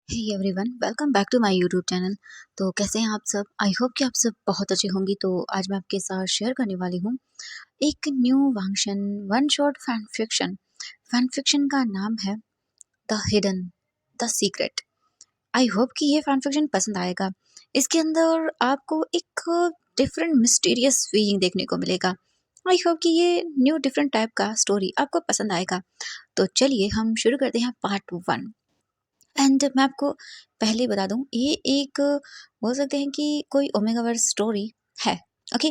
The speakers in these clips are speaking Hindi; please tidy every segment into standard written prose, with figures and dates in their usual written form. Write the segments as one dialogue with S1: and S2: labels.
S1: Hey everyone, welcome back to my YouTube channel. तो कैसे हैं आप सब? आई होप कि आप सब बहुत अच्छे होंगी। तो आज मैं आपके साथ शेयर करने वाली हूँ एक new Wangxian one shot fan fiction. Fan fiction का नाम है the hidden, the secret. I hope कि ये फैन फिक्शन पसंद आएगा। इसके अंदर आपको एक डिफरेंट मिस्टीरियस फीलिंग देखने को मिलेगा। आई होप कि ये न्यू डिफरेंट टाइप का स्टोरी आपको पसंद आएगा। तो चलिए हम शुरू करते हैं पार्ट 1। एंड मैं आपको पहले बता दूं, ये एक बोल सकते हैं कि कोई ओमेगा वर्स स्टोरी है। ओके,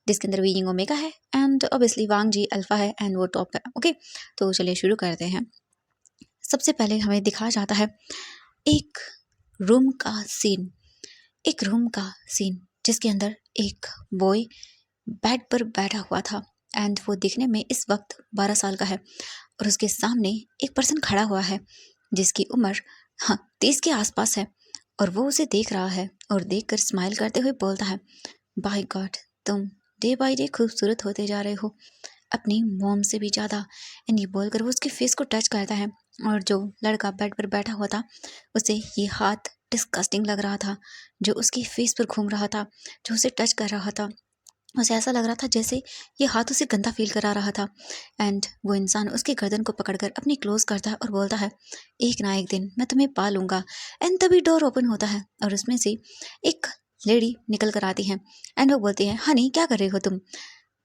S1: जिसके अंदर वीइंग ओमेगा है and obviously Wangji alpha है एंड वो टॉप है। ओके, तो चलिए शुरू करते हैं। सबसे पहले हमें दिखाया जाता है एक रूम का सीन। एक रूम का सीन जिसके अंदर एक बॉय बेड पर बैठा हुआ था एंड वो दिखने में इस वक्त 12 साल का है। और उसके सामने एक पर्सन खड़ा हुआ है जिसकी उम्र 30 के आसपास है। और वो उसे देख रहा है और देखकर स्माइल करते हुए बोलता है, बाय गॉड, तुम डे बाय डे खूबसूरत होते जा रहे हो, अपनी मॉम से भी ज़्यादा। एंड ये बोलकर वो उसके फेस को टच करता है। और जो लड़का बेड पर बैठा हुआ था उसे ये हाथ डिस्कस्टिंग लग रहा था जो उसके फेस पर घूम रहा था, जो उसे टच कर रहा था। उसे ऐसा लग रहा था जैसे ये हाथ उसे गंदा फील करा रहा था। एंड वो इंसान उसकी गर्दन को पकड़कर अपनी क्लोज करता है और बोलता है, एक ना एक दिन मैं तुम्हें पा लूंगा। एंड तभी डोर ओपन होता है और उसमें से एक लेडी निकल कर आती है एंड वो बोलती है, हनी क्या कर रही हो तुम?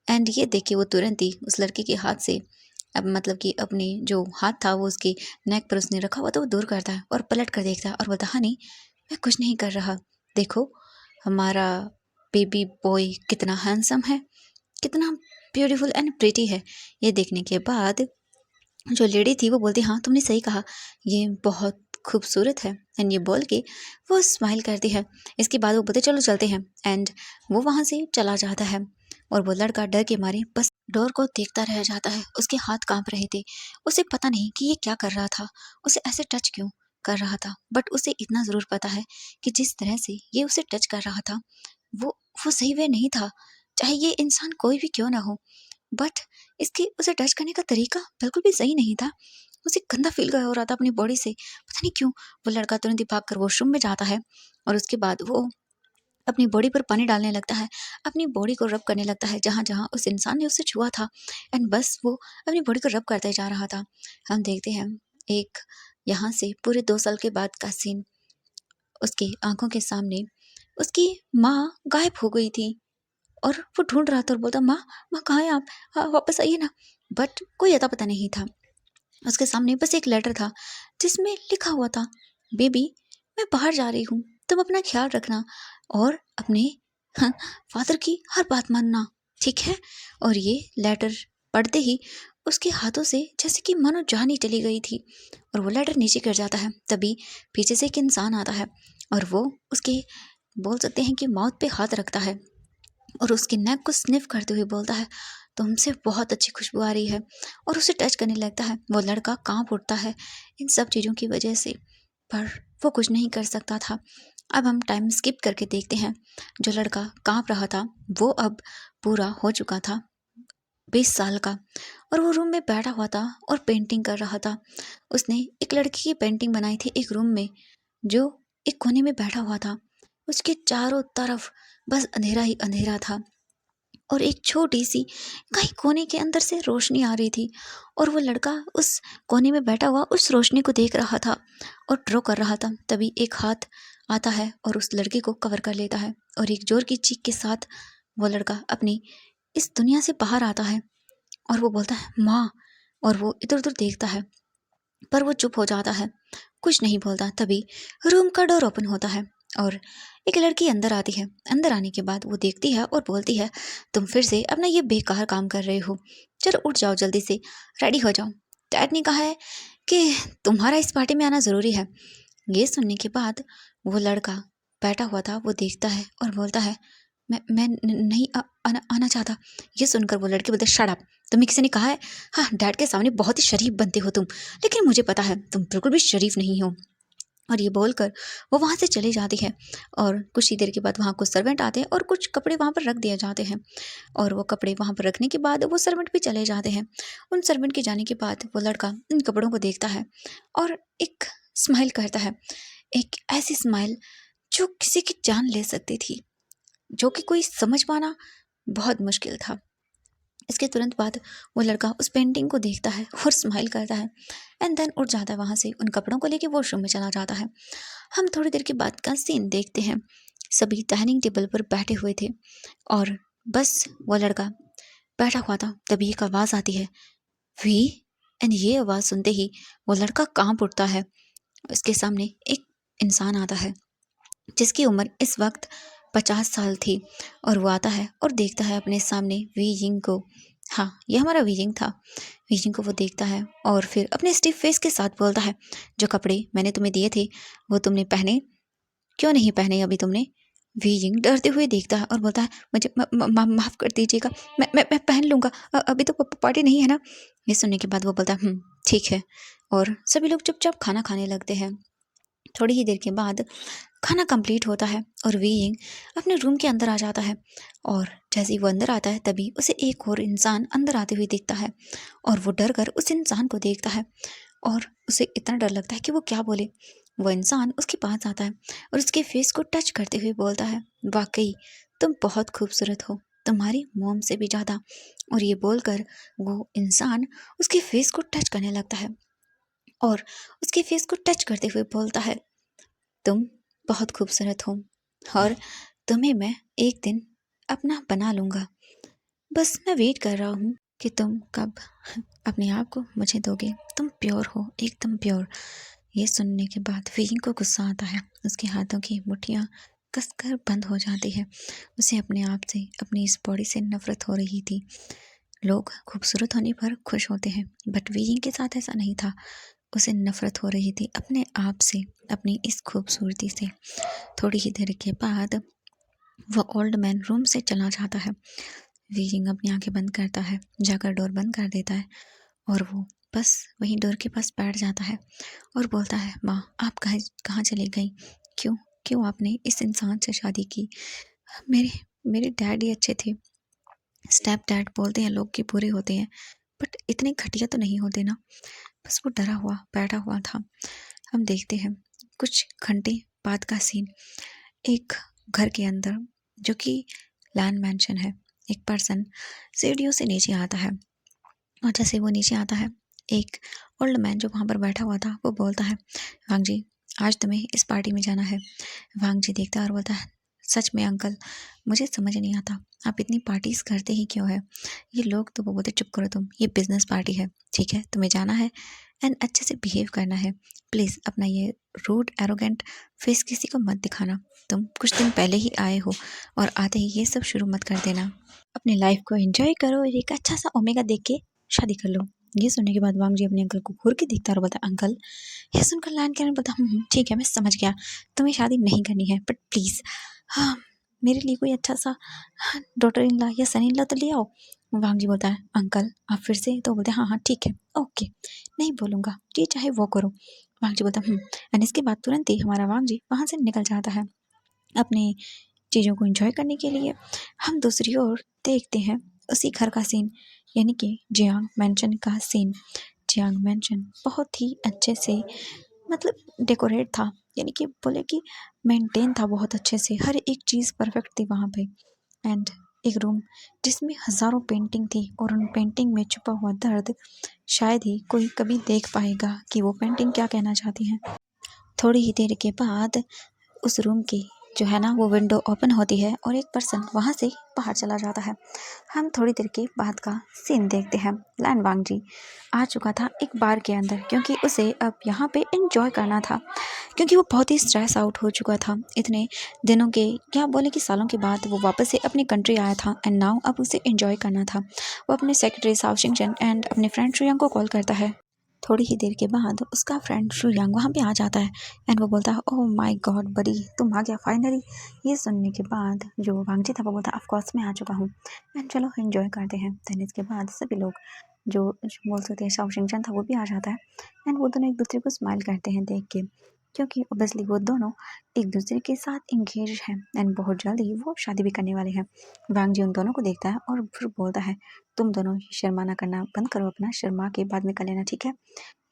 S1: एंड ये देख के वो तुरंत ही उस लड़की के हाथ से, अब मतलब कि अपनी जो हाथ था वो उसके नेक पर उसने रखा हुआ था वो दूर करता है और पलट कर देखता है और बोलता है, हनी मैं कुछ नहीं कर रहा, देखो हमारा बेबी बॉय कितना हैंडसम है, कितना ब्यूटीफुल एंड प्रीटी है। ये देखने के बाद जो लेडी थी वो बोलती, हाँ तुमने सही कहा, ये बहुत खूबसूरत है। एंड ये बोल के वो स्माइल करती है। इसके बाद वो बोलते चलो चलते हैं। एंड वो वहाँ से चला जाता है और वो लड़का डर के मारे बस डोर को देखता रह जाता है। उसके हाथ कांप रहे थे। उसे पता नहीं कि ये क्या कर रहा था, उसे ऐसे टच क्यों कर रहा था, बट उसे इतना ज़रूर पता है कि जिस तरह से ये उसे टच कर रहा था वो वो सही वे नहीं था, चाहे ये इंसान कोई भी क्यों ना हो। बट इसके उसे टच करने का तरीका बिल्कुल भी सही नहीं था। उसे गंदा फील हो रहा था अपनी बॉडी से, पता नहीं क्यों। वो लड़का तुरंत ही भागकर वॉशरूम में जाता है और उसके बाद वो अपनी बॉडी पर पानी डालने लगता है, अपनी बॉडी को रब करने लगता है जहाँ जहाँ उस इंसान ने उसे छुआ था। एंड बस वो अपनी बॉडी को रब करते जा रहा था। हम देखते हैं एक यहाँ से पूरे 2 साल के बाद का सीन। उसकी आंखों के सामने उसकी माँ गायब हो गई थी और वो ढूंढ रहा था और बोलता, माँ माँ कहाँ हैं आप? वापस आइए ना। बट कोई अता पता नहीं था। उसके सामने बस एक लेटर था जिसमें लिखा हुआ था, बेबी मैं बाहर जा रही हूँ, तुम अपना ख्याल रखना और अपने फादर की हर बात मानना, ठीक है? और ये लेटर पढ़ते ही उसके हाथों से जैसे कि मानो जान ही चली गई थी और वो लेटर नीचे गिर जाता है। तभी पीछे से एक इंसान आता है और वो उसके बोल सकते हैं कि माउथ पे हाथ रखता है और उसके नेक को स्निफ करते हुए बोलता है, तुमसे बहुत अच्छी खुशबू आ रही है। और उसे टच करने लगता है। वो लड़का कांप उठता है इन सब चीज़ों की वजह से, पर वो कुछ नहीं कर सकता था। अब हम टाइम स्किप करके देखते हैं, जो लड़का कांप रहा था वो अब पूरा हो चुका था 20 साल का। और वो रूम में बैठा हुआ था और पेंटिंग कर रहा था। उसने एक लड़की की पेंटिंग बनाई थी एक रूम में, जो एक कोने में बैठा हुआ था। उसके चारों तरफ बस अंधेरा ही अंधेरा था और एक छोटी सी कहीं कोने के अंदर से रोशनी आ रही थी। और वो लड़का उस कोने में बैठा हुआ उस रोशनी को देख रहा था और ड्रॉ कर रहा था। तभी एक हाथ आता है और उस लड़की को कवर कर लेता है और एक जोर की चीख के साथ वो लड़का अपनी इस दुनिया से बाहर आता है और वो बोलता है, माँ। और वो इधर उधर देखता है पर वो चुप हो जाता है, कुछ नहीं बोलता। तभी रूम का डोर ओपन होता है और एक लड़की अंदर आती है। अंदर आने के बाद वो देखती है और बोलती है, तुम फिर से अपना ये बेकार काम कर रहे हो, चलो उठ जाओ जल्दी से, रेडी हो जाओ, डैड ने कहा है कि तुम्हारा इस पार्टी में आना ज़रूरी है। ये सुनने के बाद वो लड़का बैठा हुआ था वो देखता है और बोलता है, नहीं आना चाहता। ये सुनकर वो लड़की बोलते, शट अप, तुम्हें किसी ने कहा है? हाँ, डैड के सामने बहुत ही शरीफ बनते हो तुम, लेकिन मुझे पता है तुम बिल्कुल भी शरीफ नहीं हो। और ये बोलकर वो वहाँ से चली जाती है। और कुछ ही देर के बाद वहाँ कुछ सर्वेंट आते हैं और कुछ कपड़े वहाँ पर रख दिए जाते हैं। और वो कपड़े वहाँ पर रखने के बाद वो सर्वेंट भी चले जाते हैं। उन सर्वेंट के जाने के बाद वो लड़का इन कपड़ों को देखता है और एक स्माइल करता है। एक ऐसी स्माइल जो किसी की जान ले सकती थी, जो कि कोई समझ पाना बहुत मुश्किल था। इसके तुरंत बाद वो लड़का उस पेंटिंग को देखता है और स्माइल करता है एंड देन उठ जाता है वहाँ से, उन कपड़ों को लेके वॉशरूम में चला जाता है। हम थोड़ी देर के बाद का सीन देखते हैं। सभी डाइनिंग टेबल पर बैठे हुए थे और बस वो लड़का बैठा हुआ था, तभी एक आवाज़ आती है, वी। एंड ये आवाज़ सुनते ही वो लड़का कांप उठता है। उसके सामने एक इंसान आता है जिसकी उम्र इस वक्त 50 साल थी, और वो आता है और देखता है अपने सामने वी यिंग को। हाँ, ये हमारा वी यिंग था। वी यिंग को वो देखता है और फिर अपने स्टिफ फेस के साथ बोलता है, जो कपड़े मैंने तुम्हें दिए थे वो तुमने पहने, क्यों नहीं पहने अभी तुमने? वी यिंग डरते हुए देखता है और बोलता है, मुझे माफ़ कर दीजिएगा, मैं पहन लूँगा, अभी तो पार्टी नहीं है ना। ये सुनने के बाद वो बोलता है, ठीक है। और सभी लोग चुपचाप खाना खाने लगते हैं। थोड़ी ही देर के बाद खाना कंप्लीट होता है और वी यिंग अपने रूम के अंदर आ जाता है, और जैसे ही वो अंदर आता है तभी उसे एक और इंसान अंदर आते हुए दिखता है, और वो डर कर उस इंसान को देखता है और उसे इतना डर लगता है कि वो क्या बोले। वो इंसान उसके पास आता है और उसके फेस को टच करते हुए बोलता है, वाकई तुम बहुत खूबसूरत हो, तुम्हारी मॉम से भी ज़्यादा। और ये बोलकर वो इंसान उसके फेस को टच करने लगता है और उसके फेस को टच करते हुए बोलता है, तुम बहुत खूबसूरत हो और तुम्हें मैं एक दिन अपना बना लूँगा। बस मैं वेट कर रहा हूँ कि तुम कब अपने आप को मुझे दोगे। तुम प्योर हो, एकदम प्योर। ये सुनने के बाद वीइंग को गुस्सा आता है। उसके हाथों की मुट्ठियाँ कसकर बंद हो जाती है। उसे अपने आप से, अपनी इस बॉडी से नफरत हो रही थी। लोग खूबसूरत होने पर खुश होते हैं, बट वीइंग के साथ ऐसा नहीं था। उसे नफरत हो रही थी अपने आप से, अपनी इस खूबसूरती से। थोड़ी ही देर के बाद वो ओल्ड मैन रूम से चला जाता है। वीइंग अपनी आंखें बंद करता है, जाकर डोर बंद कर देता है, और वो बस वहीं डोर के पास बैठ जाता है और बोलता है, माँ आप कहाँ कहाँ चली गई? क्यों क्यों आपने इस इंसान से शादी की? मेरे मेरे डैडी अच्छे थे। स्टेप डैड बोलते हैं लोग कि बुरे होते हैं, बट इतने घटिया तो नहीं होते ना। बस वो डरा हुआ बैठा हुआ था। हम देखते हैं कुछ घंटे बाद का सीन। एक घर के अंदर, जो कि लैंड मैंशन है, एक पर्सन सीढ़ियों से नीचे आता है, और जैसे वो नीचे आता है, एक ओल्ड मैन जो वहाँ पर बैठा हुआ था वो बोलता है, वांग जी आज तुम्हें इस पार्टी में जाना है। वांग जी देखता है और बोलता है, सच में अंकल, मुझे समझ नहीं आता आप इतनी पार्टीज करते ही क्यों है? ये लोग तो वो बोलते, चुप करो तुम, ये बिजनेस पार्टी है, ठीक है तुम्हें जाना है एंड अच्छे से बिहेव करना है। प्लीज़ अपना ये रूड एरोगेंट फेस किसी को मत दिखाना। तुम कुछ दिन पहले ही आए हो और आते ही ये सब शुरू मत कर देना। अपनी लाइफ को एंजॉय करो और एक अच्छा सा ओमेगा देख के शादी कर लो। ये सुनने के बाद वांग जी अपने अंकल को घूर के देखता और बोलता, अंकल। ये सुनकर लायन कैरन बोलता, ठीक है मैं समझ गया, तुम्हें शादी नहीं करनी है, बट प्लीज़ हाँ मेरे लिए कोई अच्छा सा डॉटर इन लॉ या सन इन लॉ तो ले आओ। वांग जी बोलता है, अंकल आप फिर से? तो बोलते हैं, हाँ हाँ ठीक है, ओके, नहीं बोलूँगा, जी चाहे वो करो। वांग जी बोलता, एंड इसके बाद तुरंत ही हमारा वांग जी वहाँ से निकल जाता है अपने चीज़ों को एंजॉय करने के लिए। हम दूसरी ओर देखते हैं उसी घर का सीन, यानी कि जियांग मैंशन का सीन। जियांग मैंशन बहुत ही अच्छे से, मतलब डेकोरेट था, यानी कि बोले कि मेंटेन था बहुत अच्छे से, हर एक चीज़ परफेक्ट थी वहाँ पे। एंड एक रूम जिसमें हज़ारों पेंटिंग थी, और उन पेंटिंग में छुपा हुआ दर्द शायद ही कोई कभी देख पाएगा कि वो पेंटिंग क्या कहना चाहती हैं। थोड़ी ही देर के बाद उस रूम की जो है ना वो विंडो ओपन होती है और एक पर्सन वहाँ से बाहर चला जाता है। हम थोड़ी देर के बाद का सीन देखते हैं। लैन वांग जी आ चुका था एक बार के अंदर, क्योंकि उसे अब यहाँ पे एंजॉय करना था, क्योंकि वो बहुत ही स्ट्रेस आउट हो चुका था इतने दिनों के, क्या बोले कि सालों के बाद वो वापस से अपनी कंट्री आया था, एंड नाउ अब उसे एंजॉय करना था। वो अपने सेक्रेटरी साओ शिंगचन एंड अपने फ्रेंड शुयांग को कॉल करता है। थोड़ी ही देर के बाद उसका फ्रेंड शुयांग वहाँ पे आ जाता है एंड वो बोलता है, ओह माय गॉड बडी, तुम आ गया फाइनली। ये सुनने के बाद जो वांगजी था वो बोलता है, ऑफ कोर्स मैं आ चुका हूँ, एंड चलो एंजॉय करते हैं। देन इसके बाद सभी लोग, जो बोल सकते हैं शाओ शिंगचन था वो भी आ जाता है, एंड वो दोनों एक दूसरे को स्माइल करते हैं देख के, क्योंकि ओबियसली वो दोनों एक दूसरे के साथ इंगेज हैं एंड बहुत जल्द ही वो शादी भी करने वाले हैं। वांग जी उन दोनों को देखता है और फिर बोलता है, तुम दोनों शर्मा ना करना बंद करो, अपना शर्मा के बाद में कर लेना, ठीक है।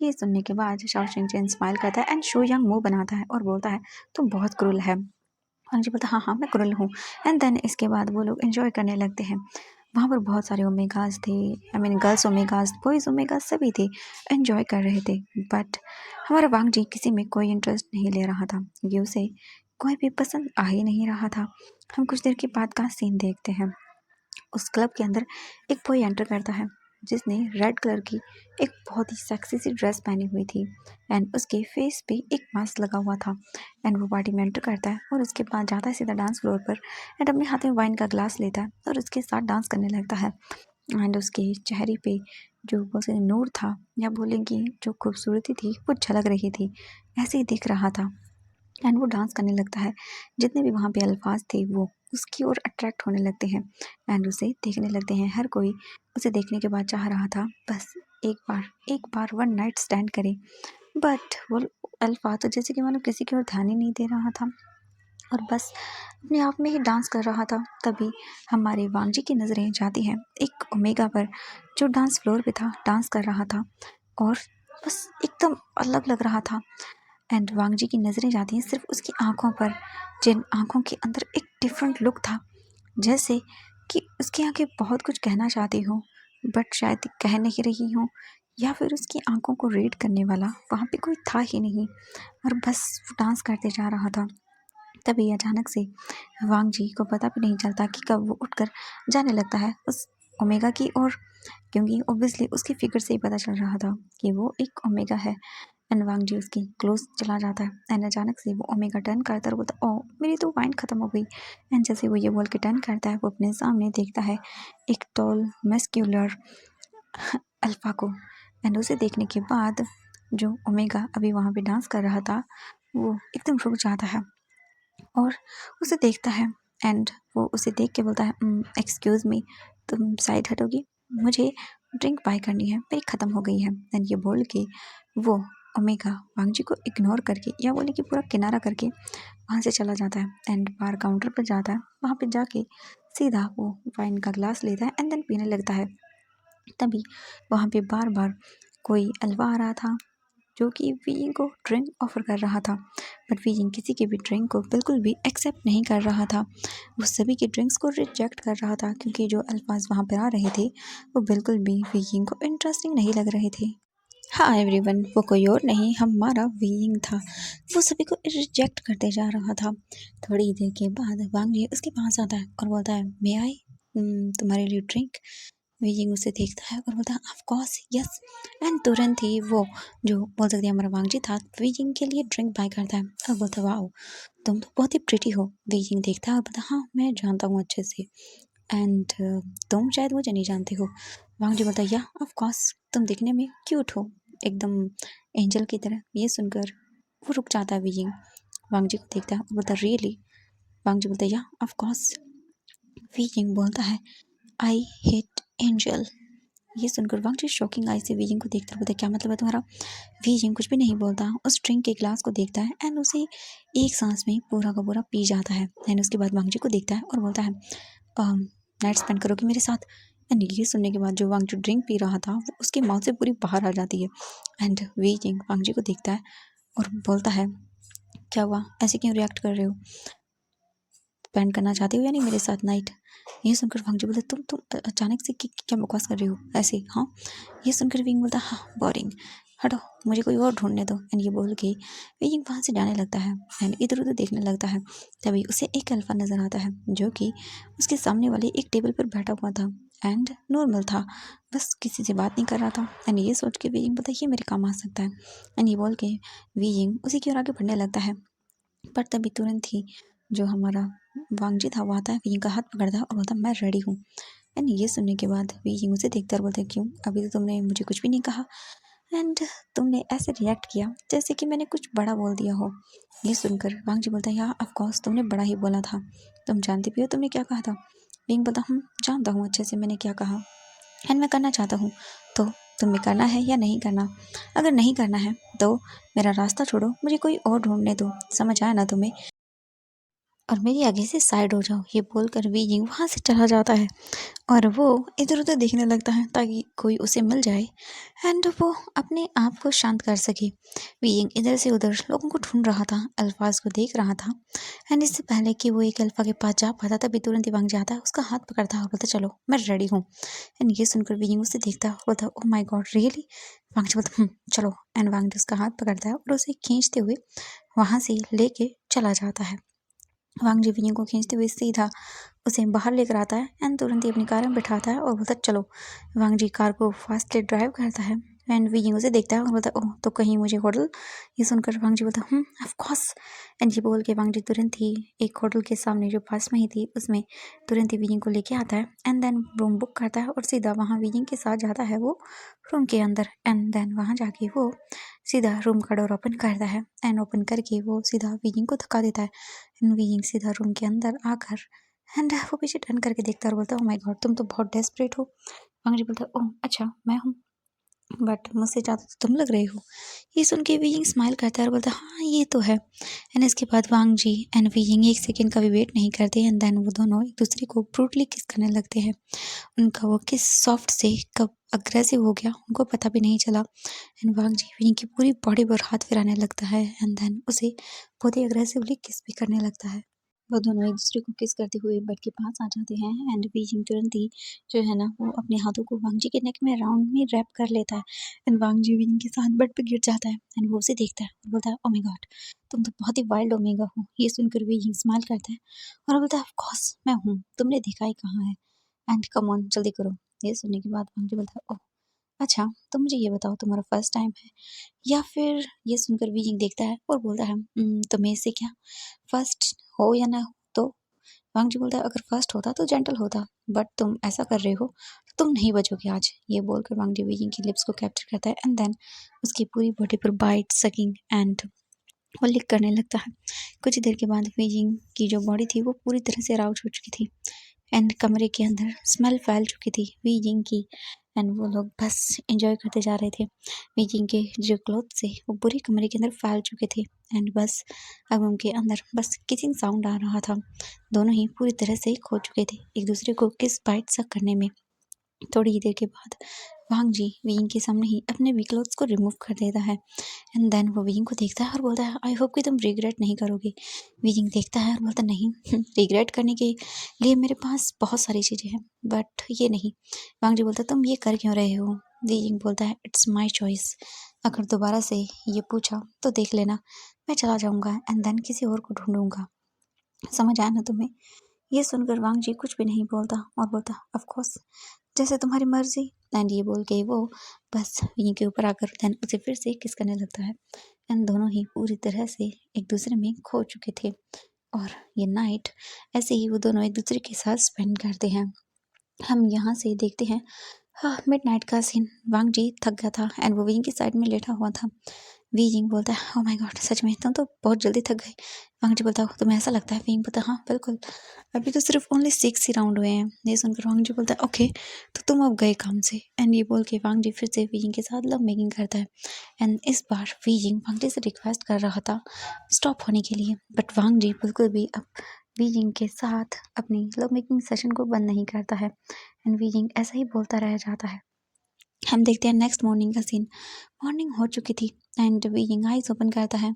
S1: ये सुनने के बाद शाओ चिंग स्माइल करता है एंड शो यंग मुंह बनाता है और बोलता है तुम बहुत क्रूल है। वांग जी बोलता हाँ हाँ मैं क्रूल हूँ। एंड देन इसके बाद वो लोग एंजॉय करने लगते हैं। वहाँ पर बहुत सारे ओमेगास थे, आई मीन गर्ल्स ओमेगास, बॉयज़ ओमेगास सभी थे, एंजॉय कर रहे थे। बट हमारा वांग जी किसी में कोई इंटरेस्ट नहीं ले रहा था क्योंकि उसे कोई भी पसंद आ ही नहीं रहा था। हम कुछ देर के बाद का सीन देखते हैं। उस क्लब के अंदर एक बॉय एंटर करता है जिसने रेड कलर की एक बहुत ही सेक्सी सी ड्रेस पहनी हुई थी एंड उसके फेस पे एक मास्क लगा हुआ था। एंड वो पार्टी में एंटर करता है और उसके बाद जाता है सीधा डांस फ्लोर पर एंड अपने हाथ में वाइन का ग्लास लेता है और उसके साथ डांस करने लगता है। एंड उसके चेहरे पे जो बोलते नूर था या बोलेंगे जो खूबसूरती थी वो झलक रही थी, ऐसे ही दिख रहा था। एंड वो डांस करने लगता है। जितने भी वहाँ पे अल्फाज थे वो उसकी ओर अट्रैक्ट होने लगते हैं एंड उसे देखने लगते हैं। हर कोई उसे देखने के बाद चाह रहा था बस एक बार वन नाइट स्टैंड करे। बट वो अल्फा तो जैसे कि मानो किसी की ओर ध्यान ही नहीं दे रहा था और बस अपने आप में ही डांस कर रहा था। तभी हमारे वांगजी की नज़रें जाती हैं एक ओमेगा पर जो डांस फ्लोर पे था, डांस कर रहा था और बस एकदम अलग लग रहा था। एंड वांग जी की नज़रें जाती हैं सिर्फ उसकी आंखों पर, जिन आंखों के अंदर एक डिफरेंट लुक था, जैसे कि उसकी आंखें बहुत कुछ कहना चाहती हो बट शायद कह नहीं रही हो, या फिर उसकी आंखों को रीड करने वाला वहाँ पे कोई था ही नहीं और बस वो डांस करते जा रहा था। तभी अचानक से वांग जी को पता भी नहीं चलता कि कब वो उठकर जाने लगता है उस ओमेगा की ओर, क्योंकि ऑब्वियसली उसकी फिगर से ही पता चल रहा था कि वो एक ओमेगा है। एंड वांग जी उसकी क्लोज चला जाता है एंड अचानक से वो ओमेगा टर्न करता है और बोलता ओ मेरी तो वाइन ख़त्म हो गई। एंड जैसे वो ये बोल के टर्न करता है वो अपने सामने देखता है एक टॉल मस्क्यूलर अल्फा को। एंड उसे देखने के बाद जो ओमेगा अभी वहाँ पे डांस कर रहा था वो एकदम रुक जाता है और उसे देखता है। एंड वो उसे देख के बोलता है एक्सक्यूज़ मी, तुम साइड हटोगी, मुझे ड्रिंक बाय करनी है, मेरी ख़त्म हो गई है। एंड ये बोल के वो ओमेगा वांग जी को इग्नोर करके या बोले कि पूरा किनारा करके वहाँ से चला जाता है एंड बार काउंटर पर जाता है। वहाँ पे जाके सीधा वो वाइन का ग्लास लेता है एंड देन पीने लगता है। तभी वहाँ पे बार बार कोई अलवा आ रहा था जो कि वीइंग को ड्रिंक ऑफर कर रहा था, बट वीइंग किसी की भी ड्रिंक को बिल्कुल भी एक्सेप्ट नहीं कर रहा था। वो सभी की ड्रिंक्स को रिजेक्ट कर रहा था क्योंकि जो अल्फाज वहाँ पर आ रहे थे वो बिल्कुल भी वीइंग को इंटरेस्टिंग नहीं लग रहे थे। हाँ एवरीवन, वो कोई और नहीं हमारा वीइंग था। वो सभी को रिजेक्ट करते जा रहा था। थोड़ी देर के बाद वांग जी उसके पास आता है और बोलता है मे आई तुम्हारे लिए ड्रिंक। वीइंग उसे देखता है और बोलता है ऑफ कोर्स यस। एंड तुरंत ही वो जो बोल सकते हैं हमारा वांग जी था वीइंग के लिए ड्रिंक बाय करता है और बोलता है वाओ तुम तो बहुत ही प्रिटी हो। वीइंग देखता है और बोलता है हाँ मैं जानता हूँ अच्छे से एंड तुम शायद मुझे नहीं जानते हो। वांग जी बोलता है या ऑफ कोर्स तुम दिखने में क्यूट हो एकदम एंजल की तरह। ये सुनकर वो रुक जाता है वीइंग वांग जी को देखता है और बोलता है रियली। वांग जी बोलता है या ऑफ कोर्स। वीइंग बोलता है आई हेट एंजल। ये सुनकर वांग जी शॉकिंग आई से वीइंग को देखता है, बोलता है क्या मतलब है तुम्हारा। वीइंग कुछ भी नहीं बोलता, उस ड्रिंक के ग्लास को देखता है एंड उसे एक सांस में पूरा का पूरा पी जाता है। एंड उसके बाद वांग जी को देखता है और बोलता है नाइट स्पेंड करोगे मेरे साथ। एंड ये सुनने के बाद जो वांग जी ड्रिंक पी रहा था वो उसके माउथ से पूरी बाहर आ जाती है। एंड वीइंग वांग जी को देखता है और बोलता है क्या हुआ, ऐसे क्यों रिएक्ट कर रहे हो, स्पेंड करना चाहते हो या नहीं मेरे साथ नाइट। ये सुनकर वांग जी बोलते तुम अचानक से क्या बकवास कर रही हो ऐसे। हाँ ये सुनकर विंग बोलता हाँ बोरिंग, हटो मुझे कोई और ढूंढने दो। एंड ये बोल के विंग वहाँ से जाने लगता है एंड इधर उधर देखने लगता है। तभी उसे एक अल्फा नज़र आता है जो कि उसके सामने वाले एक टेबल पर बैठा हुआ था एंड नॉर्मल था, बस किसी से बात नहीं कर रहा था। एंड ये सोच के विंग बोलता ये मेरे काम आ सकता है। एंड ये बोल के विंग उसी की ओर आगे बढ़ने लगता है। पर तभी तुरंत ही जो हमारा वांग जी था वो आता है, वियिंग का हाथ पकड़ता है और बोलता है मैं रेडी हूँ। एंड ये सुनने के बाद वियिंग उसे देखता है और बोलता है क्यों, अभी तो तुमने मुझे कुछ भी नहीं कहा एंड तुमने ऐसे रिएक्ट किया जैसे कि मैंने कुछ बड़ा बोल दिया हो। ये सुनकर वांग जी बोलता है यार ऑफ कोर्स तुमने बड़ा ही बोला था, तुम जानती भी हो तुमने क्या कहा था। वियिंग बोलता जानता हूँ अच्छे से मैंने क्या कहा एंड मैं करना चाहता हूँ, तो तुम्हें करना है या नहीं करना। अगर नहीं करना है तो मेरा रास्ता छोड़ो, मुझे कोई और ढूंढने दो, समझ आया ना तुम्हें। और मेरे आगे से साइड हो जाओ, ये बोलकर वीयिंग वहाँ से चला जाता है और वो इधर-उधर देखने लगता है ताकि कोई उसे मिल जाए एंड वो अपने आप को शांत कर सके। वीयिंग इधर से उधर लोगों को ढूँढ रहा था, अल्फाज को देख रहा था एंड इससे पहले कि वो एक अल्फा के पास जा पाता तभी तुरंत ही वांग जाता है, उसका हाथ पकड़ता है और बोलता है चलो मैं रेडी हूँ। एंड ये सुनकर वीयिंग उसे देखता है और बोलता है ओह माय गॉड रियली? वांग जी बोलता चलो एंड वांग जी उसका हाथ पकड़ता है और उसे खींचते हुए वहाँ से लेके चला जाता है। वांग जी वीयिंग को खींचते हुए सीधा उसे बाहर लेकर आता है एंड तुरंत ही अपनी कार में बिठाता है और बोलता है चलो। वांग जी कार को फास्टली ड्राइव करता है एंड वीयिंग उसे देखता है और बोलता है ओह तो कहीं मुझे होटल। ये सुनकर वांग जी बोलता है ऑफ कोर्स। एंड ये बोल के वांग जी तुरंत ही एक होटल के सामने जो पास में ही थी उसमें तुरंत ही वीयिंग को लेके आता है एंड देन रूम बुक करता है और सीधा वहाँ वीयिंग के साथ जाता है वो रूम के अंदर एंड देन वहाँ जाके वो सीधा रूम का डोर ओपन करता है एंड ओपन करके वो सीधा वीयिंग को धक्का देता है एंड वीयिंग सीधा रूम के अंदर आकर एंड वो पीछे टर्न करके देखता है और बोलता है ओह माय गॉड तुम तो बहुत डेस्परेट हो। वांग जी बोलता है ओह अच्छा मैं हूँ, बट मुझसे ज़्यादा तो तुम लग रहे हो। ये सुन के वीयिंग स्माइल करता है और बोलता है हाँ ये तो है। एंड इसके बाद वांग जी एंड वीयिंग एक सेकंड का भी वेट नहीं करते एंड देन वो दोनों एक दूसरे को ब्रूटली किस करने लगते हैं। उनका वो किस सॉफ्ट से कब अग्रेसिव हो गया उनको पता भी नहीं चला एंड वांग जी वीयिंग की पूरी बॉडी पर हाथ फिराने लगता है एंड देन उसे बहुत ही अग्रेसिवली किस भी करने लगता है। वो दोनों एक दूसरे को किस करते हुए बेड के पास आ जाते हैं एंड बीजिंग तुरंत ही जो है ना वो अपने हाथों को वांग जी के नेक में राउंड में रैप कर लेता है एंड वांग जी बीजिंग के साथ बेड पे गिर जाता है एंड वो उसे देखता है और बोलता है ओ माय गॉड तुम तो बहुत ही वाइल्ड ओमेगा हो। ये सुनकर बीजिंग स्माइल करता है और बोलता है ऑफ कोर्स मैं हूँ, तुमने देखा ही कहाँ है एंड कम ऑन जल्दी करो। ये सुनने के बाद वांग जी बोलता है ओह अच्छा तो मुझे ये बताओ तुम्हारा फर्स्ट टाइम है या फिर। ये सुनकर बीजिंग देखता है और बोलता है तुम्हें इससे क्या फर्स्ट हो या ना हो तो। वांग जी बोलता है अगर फर्स्ट होता तो जेंटल होता, बट तुम ऐसा कर रहे हो तो तुम नहीं बचोगे आज। ये बोलकर वांग जी वीइंग की लिप्स को कैप्चर करता है एंड देन उसकी पूरी बॉडी पर बाइट सकिंग एंड वो लिक करने लगता है। कुछ देर के बाद वीइंग की जो बॉडी थी वो पूरी तरह से अराउज हो चुकी थी एंड कमरे के अंदर स्मेल फैल चुकी थी वीइंग की एंड वो लोग बस एंजॉय करते जा रहे थे। वीइंग के जो क्लोथ से वो पूरे कमरे के अंदर फैल चुके थे एंड बस अब उनके अंदर बस किसिंग साउंड आ रहा था। दोनों ही पूरी तरह से खो चुके थे एक दूसरे को किस बाइट सा करने में। थोड़ी ही देर के बाद वांग जी वीइंग के सामने ही अपने वी क्लोथ्स को रिमूव कर देता है एंड देन वो वीइंग को देखता है और बोलता है आई होप कि तुम रिग्रेट नहीं करोगे। वीइंग देखता है और बोलता नहीं रिग्रेट करने के लिए मेरे पास बहुत सारी चीज़ें हैं बट ये नहीं। वांग जी बोलता तुम ये कर क्यों रहे हो। वीइंग बोलता है इट्स माई चॉइस, अगर दोबारा से ये पूछा तो देख लेना मैं चला जाऊंगा एंड देन किसी और को ढूंढूंगा, समझ आया ना तुम्हें। ये सुनकर वांग जी कुछ भी नहीं बोलता और बोलता ऑफ कोर्स जैसे तुम्हारी मर्जी एंड ये बोल के वो बस वहीं के ऊपर आकर देन उसे फिर से किस करने लगता है एंड दोनों ही पूरी तरह से एक दूसरे में खो चुके थे। और ये नाइट ऐसे ही वो दोनों एक दूसरे के साथ स्पेंड करते हैं। हम यहाँ से देखते हैं हाँ मिडनाइट का सीन। वांग जी थक गया था एंड वो विंग की साइड में लेटा हुआ था। वी जिंग बोलता है ओह माय गॉड सच में तुम तो बहुत जल्दी थक गए। वांग जी बोलता है तुम्हें ऐसा लगता है। विंग बोलता है हाँ बिल्कुल, अभी तो सिर्फ ओनली 6 ही राउंड हुए हैं। ये सुनकर वांग जी बोलता है ओके तो तुम अब गए काम से एंड ये बोल के वांग जी फिर से वी जिंग के साथ लव मेकिंग करता है एंड इस बार वी जिंग वांग जी से रिक्वेस्ट कर रहा था स्टॉप होने के लिए बट वांग जी बिल्कुल भी अब वी जिंग के साथ अपनी लव मेकिंग सेशन को बंद नहीं करता है एंड वी जिंग ऐसा ही बोलता रह जाता है। हम देखते हैं नेक्स्ट मॉर्निंग का सीन। मॉर्निंग हो चुकी थी एंड वीइंग आइज ओपन करता है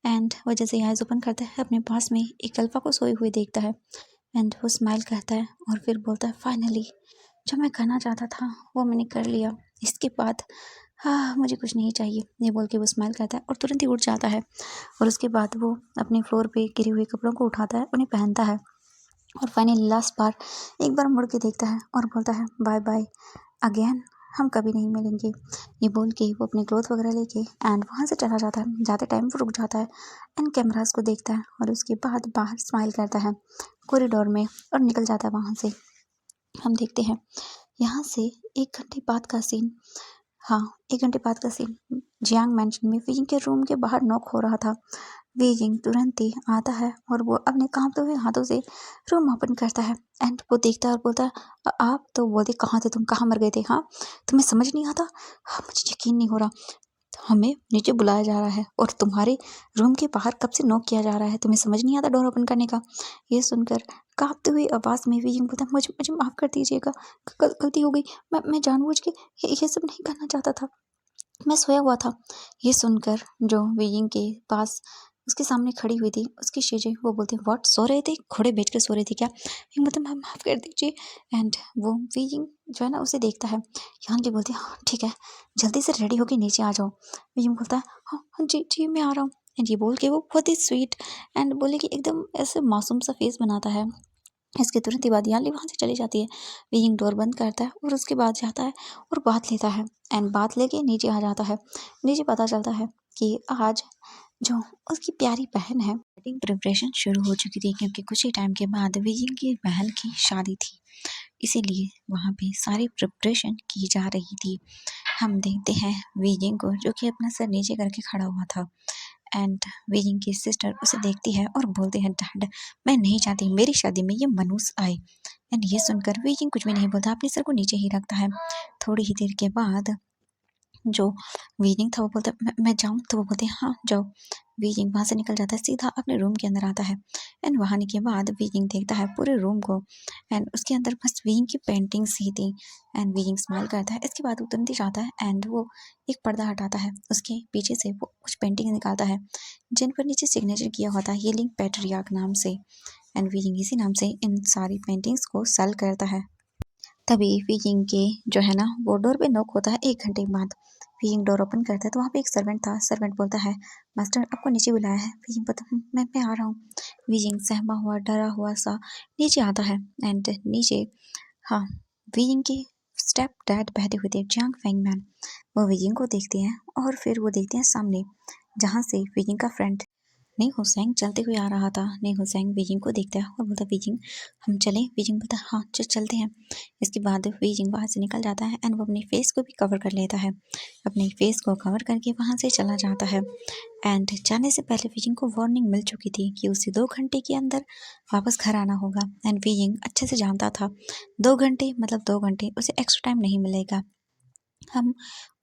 S1: एंड वो जैसे आइज ओपन करता है अपने पास में एक अल्फा को सोए हुए देखता है एंड वो स्माइल करता है और फिर बोलता है फाइनली जो मैं करना चाहता था वो मैंने कर लिया, इसके बाद हाँ मुझे कुछ नहीं चाहिए। ये बोल के वो स्माइल करता है और तुरंत ही उठ जाता है और उसके बाद वो अपने फ्लोर पे गिरे हुए कपड़ों को उठाता है उन्हें पहनता है और फाइनली लास्ट बार एक बार मुड़ के देखता है और बोलता है बाय बाय अगेन, हम कभी नहीं मिलेंगे। ये बोल के वो अपने क्लोथ वगैरह लेके एंड वहाँ से चला जाता है। जाते टाइम वो रुक जाता है एंड कैमरास को देखता है और उसके बाद बाहर स्माइल करता है कॉरिडोर में और निकल जाता है वहाँ से। हम देखते हैं यहाँ से 1 घंटे बाद का सीन। हाँ 1 घंटे बाद का सीन। जियांग मैंशन में विजिंग के रूम के बाहर नॉक हो रहा था। बीजिंग तुरंत ही आता है और वो अपने कांपते हुए हाथों से रूम ओपन करता है एंड वो देखता है और बोलता है आप तो बोलते कहाँ थे तुम, कहाँ मर गए थे, हाँ तुम्हें समझ नहीं आता। हाँ मुझे यकीन नहीं हो रहा। हमें नीचे बुलाया जा रहा है और तुम्हारे रूम के बाहर कब से नॉक किया जा रहा है, तुम्हें समझ नहीं आता डोर ओपन करने का। ये सुनकर काँपते हुई आवाज़ में विजय बोलता है, मुझे मुझे माफ़ कर दीजिएगा, गलती हो गई। मैं जानबूझ के ये सब नहीं करना चाहता था, मैं सोया हुआ था। ये सुनकर जो वियिंग के पास उसके सामने खड़ी हुई थी, उसकी शीशे वो बोलती है, व्हाट, सो रहे थे? घोड़े बेच के सो रहे थे क्या? वियिंग बोलता है, मैम माफ़ कर दीजिए। एंड वो वियिंग जो है ना उसे देखता है। यानली बोलती है, हाँ ठीक है, जल्दी से रेडी होके नीचे आ जाओ। वियिंग बोलता है, हाँ हाँ जी जी मैं आ रहा हूँ। एंड ये बोल के वो बहुत ही स्वीट एंड बोले कि एकदम ऐसे मासूम सा फेस बनाता है। इसके तुरंत ही बाद यानली वहाँ से चली जाती है। वियिंग डोर बंद करता है और उसके बाद जाता है और बात लेता है एंड बात लेके नीचे आ जाता है। नीचे पता चलता है कि आज जो उसकी प्यारी बहन है, वेडिंग प्रिपरेशन शुरू हो चुकी थी क्योंकि कुछ ही टाइम के बाद वियिंग की बहन की शादी थी, इसीलिए वहाँ पे सारी प्रिपरेशन की जा रही थी। हम देखते हैं वियिंग को जो कि अपना सर नीचे करके खड़ा हुआ था एंड वियिंग की सिस्टर उसे देखती है और बोलते हैं, डैड मैं नहीं चाहती मेरी शादी में ये मनूस आए। एंड ये सुनकर वियिंग कुछ भी नहीं बोलता, अपने सर को नीचे ही रखता है। थोड़ी ही देर के बाद जो वियिंग था वो बोलता है, मैं जाऊँ? तो वो बोलते हैं, हाँ जाओ। वियिंग वहाँ से निकल जाता है, सीधा अपने रूम के अंदर आता है एंड वहाँ आने के बाद वियिंग देखता है पूरे रूम को एंड उसके अंदर बस वियिंग की पेंटिंग्स ही थी। एंड वियिंग स्माइल करता है। इसके बाद वो तुरंत ही जाता है एंड वो एक पर्दा हटाता है, उसके पीछे से वो कुछ पेंटिंग निकालता है जिन पर नीचे सिग्नेचर किया हुआ था हीलिंग पैट्रियार्क नाम से। एंड वियिंग इसी नाम से इन सारी पेंटिंग्स को सेल करता है। तभी वियिंग के जो है ना वो डोर पे नॉक होता है 1 घंटे बाद। वियिंग डोर ओपन करता है तो वहाँ पे एक सर्वेंट था। सर्वेंट बोलता है, मास्टर आपको नीचे बुलाया है। वियिंग बोलता है, मैं आ रहा हूँ। वियिंग सहमा हुआ डरा हुआ सा नीचे आता है एंड नीचे हाँ वियिंग के स्टेप डैड बैठे हुए थे, जियांग फेंगमैन। वो वियिंग को देखते हैं और फिर वो देखते हैं सामने जहाँ से वियिंग का फ्रेंड नहीं हुसैन चलते हुए आ रहा था। नहीं हुसैन बीजिंग को देखता है और बोलता है, बीजिंग हम चलें? बीजिंग बोलता है, हाँ चलते हैं। इसके बाद बीजिंग वहाँ से निकल जाता है एंड वो अपने फेस को भी कवर कर लेता है। अपने फेस को कवर करके वहाँ से चला जाता है एंड जाने से पहले बीजिंग को वार्निंग मिल चुकी थी कि उसे 2 घंटे के अंदर वापस घर आना होगा। एंड बीजिंग अच्छे से जानता था 2 घंटे मतलब 2 घंटे, उसे एक्स्ट्रा टाइम नहीं मिलेगा। हम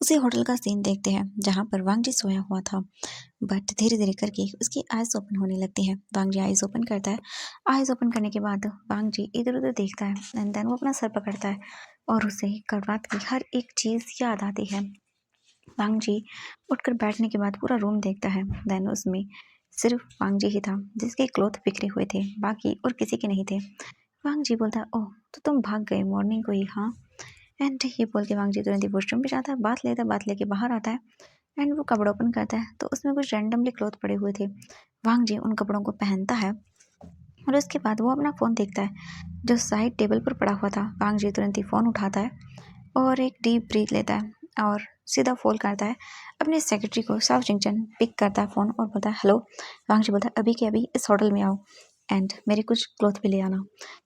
S1: उसी होटल का सीन देखते हैं जहाँ पर वांग जी सोया हुआ था, बट धीरे-धीरे करके उसकी आइज़ ओपन होने लगती है। वांग जी आइज़ ओपन करता है। आइज़ ओपन करने के बाद वांग जी इधर-उधर देखता है एंड देन वो अपना सर पकड़ता है और उसे कल रात की हर एक चीज़ याद आती है। वांग जी उठकर बैठने के बाद पूरा रूम देखता है। देन उसमें सिर्फ वांग जी ही था जिसके क्लॉथ बिखरे हुए थे, बाकी और किसी के नहीं थे। वांग जी बोलता है, ओह! तो तुम भाग गए मॉर्निंग को ही, हाँ? एंड ये बोल के वांग जी तुरंत ही वॉशरूम पे जाता है, बात लेता है, बात लेके बाहर आता है एंड वो कपड़ा ओपन करता है तो उसमें कुछ रैंडमली क्लॉथ पड़े हुए थे। वांग जी उन कपड़ों को पहनता है और उसके बाद वो अपना फ़ोन देखता है जो साइड टेबल पर पड़ा हुआ था। वांग जी तुरंत ही फ़ोन उठाता है और एक डीप ब्रीथ लेता है और सीधा फ़ोन करता है अपने सेक्रेटरी को। साव चिंगचन पिक करता है फ़ोन और बोलता है, हेलो। वांग जी बोलता है, अभी के अभी इस होटल में आओ एंड मेरे कुछ क्लॉथ भी ले आना।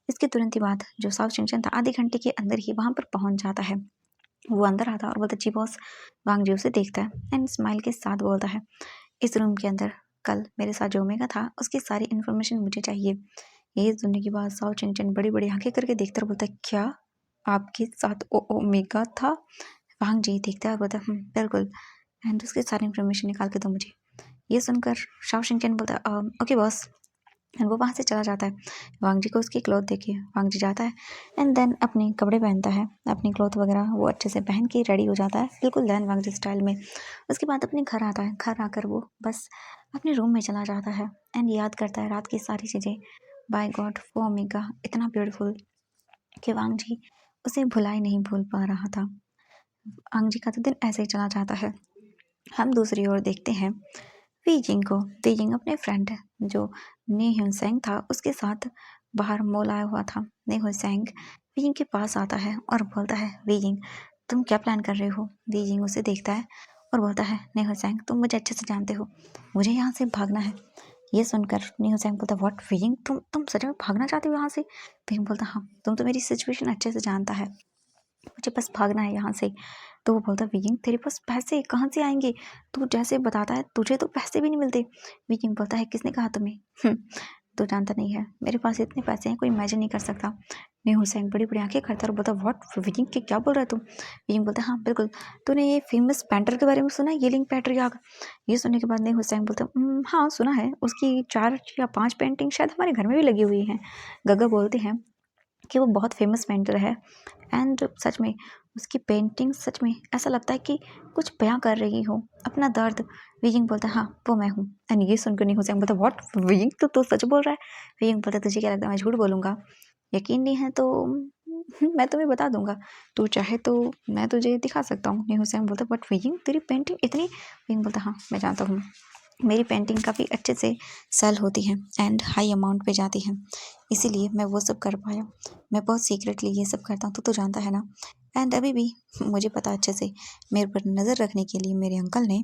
S1: इसके तुरंत ही बाद जो साव चिंगचन था आधे घंटे के अंदर ही वहाँ पर पहुँच जाता है। वो अंदर आता है और बोलता है, जी बॉस। वांग जी उसे देखता है एंड स्माइल के साथ बोलता है, इस रूम के अंदर कल मेरे साथ जो ओमेगा था उसकी सारी इन्फॉर्मेशन मुझे चाहिए। ये सुनने के बाद साओ चिंगचन बड़ी बड़ी आंखें करके देखता है और बोलता है, क्या आपके साथ ओमेगा था? वांग जी देखता है और बोलता है, बिल्कुल, एंड उसकी सारी इन्फॉर्मेशन निकाल के दो मुझे। ये सुनकर शाओ चिंगचन बोलता है, ओके बॉस। एंड वो वहाँ से चला जाता है। वांग जी को उसकी क्लॉथ देखे वांग जी जाता है एंड देन अपने कपड़े पहनता है, अपनी क्लॉथ वगैरह वो अच्छे से पहन के रेडी हो जाता है बिल्कुल देन वांग जी स्टाइल में। उसके बाद अपने घर आता है। घर आकर वो बस अपने रूम में चला जाता है एंड याद करता है रात की सारी चीज़ें। बाय गॉड वो ओमेगा इतना ब्यूटीफुल कि वांग जी उसे भुला ही नहीं भूल पा रहा था। वांग जी का तो दिन ऐसे ही चला जाता है। हम दूसरी ओर देखते हैं बीजिंग को। बीजिंग अपने फ्रेंड जो नी ह्यूसेंग था उसके साथ बाहर मॉल आया हुआ था। नी ह्यूसेंग बीजिंग के पास आता है और बोलता है, बीजिंग तुम क्या प्लान कर रहे हो? बीजिंग उसे देखता है और बोलता है, नी ह्यूसेंग तुम मुझे अच्छे से जानते हो, मुझे यहाँ से भागना है। ये सुनकर नी ह्यूसेंग बोलता, व्हाट बीजिंग, तुम सच में भागना चाहते हो यहाँ से? बीजिंग बोलता, हाँ तुम तो मेरी सिचुएशन अच्छे से जानता है, मुझे बस भागना है यहाँ से। तो वो बोलता, विकिंग तेरे पास पैसे कहाँ से आएंगे? तू जैसे बताता है तुझे तो पैसे भी नहीं मिलते। विकिंग बोलता है, किसने कहा तुम्हें? तो जानता नहीं है मेरे पास इतने पैसे हैं, कोई इमेजिन नहीं कर सकता। नहीं हुसैन बड़ी बड़ी आंखें करता और बोलता व्हाट विजिंग के क्या बोल रहा है तू? विजिंग बोलता हाँ बिल्कुल। तूने ये फेमस पेंटर के बारे में सुना है, येलिंग पैट्रियार्क? ये सुनने के बाद नहीं हुसैन बोलता हाँ सुना है, उसकी 4 या 5 पेंटिंग शायद हमारे घर में भी लगी हुई हैं। गग्गा बोलते हैं कि वो बहुत फेमस पेंटर है एंड सच में उसकी पेंटिंग सच में ऐसा लगता है कि कुछ बयां कर रही हो अपना दर्द। विजिंग बोलता है हाँ वो मैं हूँ। एंड ये सुनकर नहीं हुसैन बोलता व्हाट विजिंग, तो सच बोल रहा है? विजिंग बोलता तुझे क्या लगता है मैं झूठ बोलूँगा? यकीन नहीं है तो मैं तुम्हें बता दूंगा, तू चाहे तो मैं तुझे दिखा सकता हूँ। नहीं हुसैन बोलता बट विजिंग तेरी पेंटिंग इतनी। विजिंग बोलता हाँ मैं जानता हूँ, मेरी पेंटिंग काफ़ी अच्छे से सेल होती है एंड हाई अमाउंट पे जाती है, इसीलिए मैं वो सब कर पाया। मैं बहुत सीक्रेटली ये सब करता हूँ, तो जानता है ना। एंड अभी भी मुझे पता अच्छे से मेरे पर नज़र रखने के लिए मेरे अंकल ने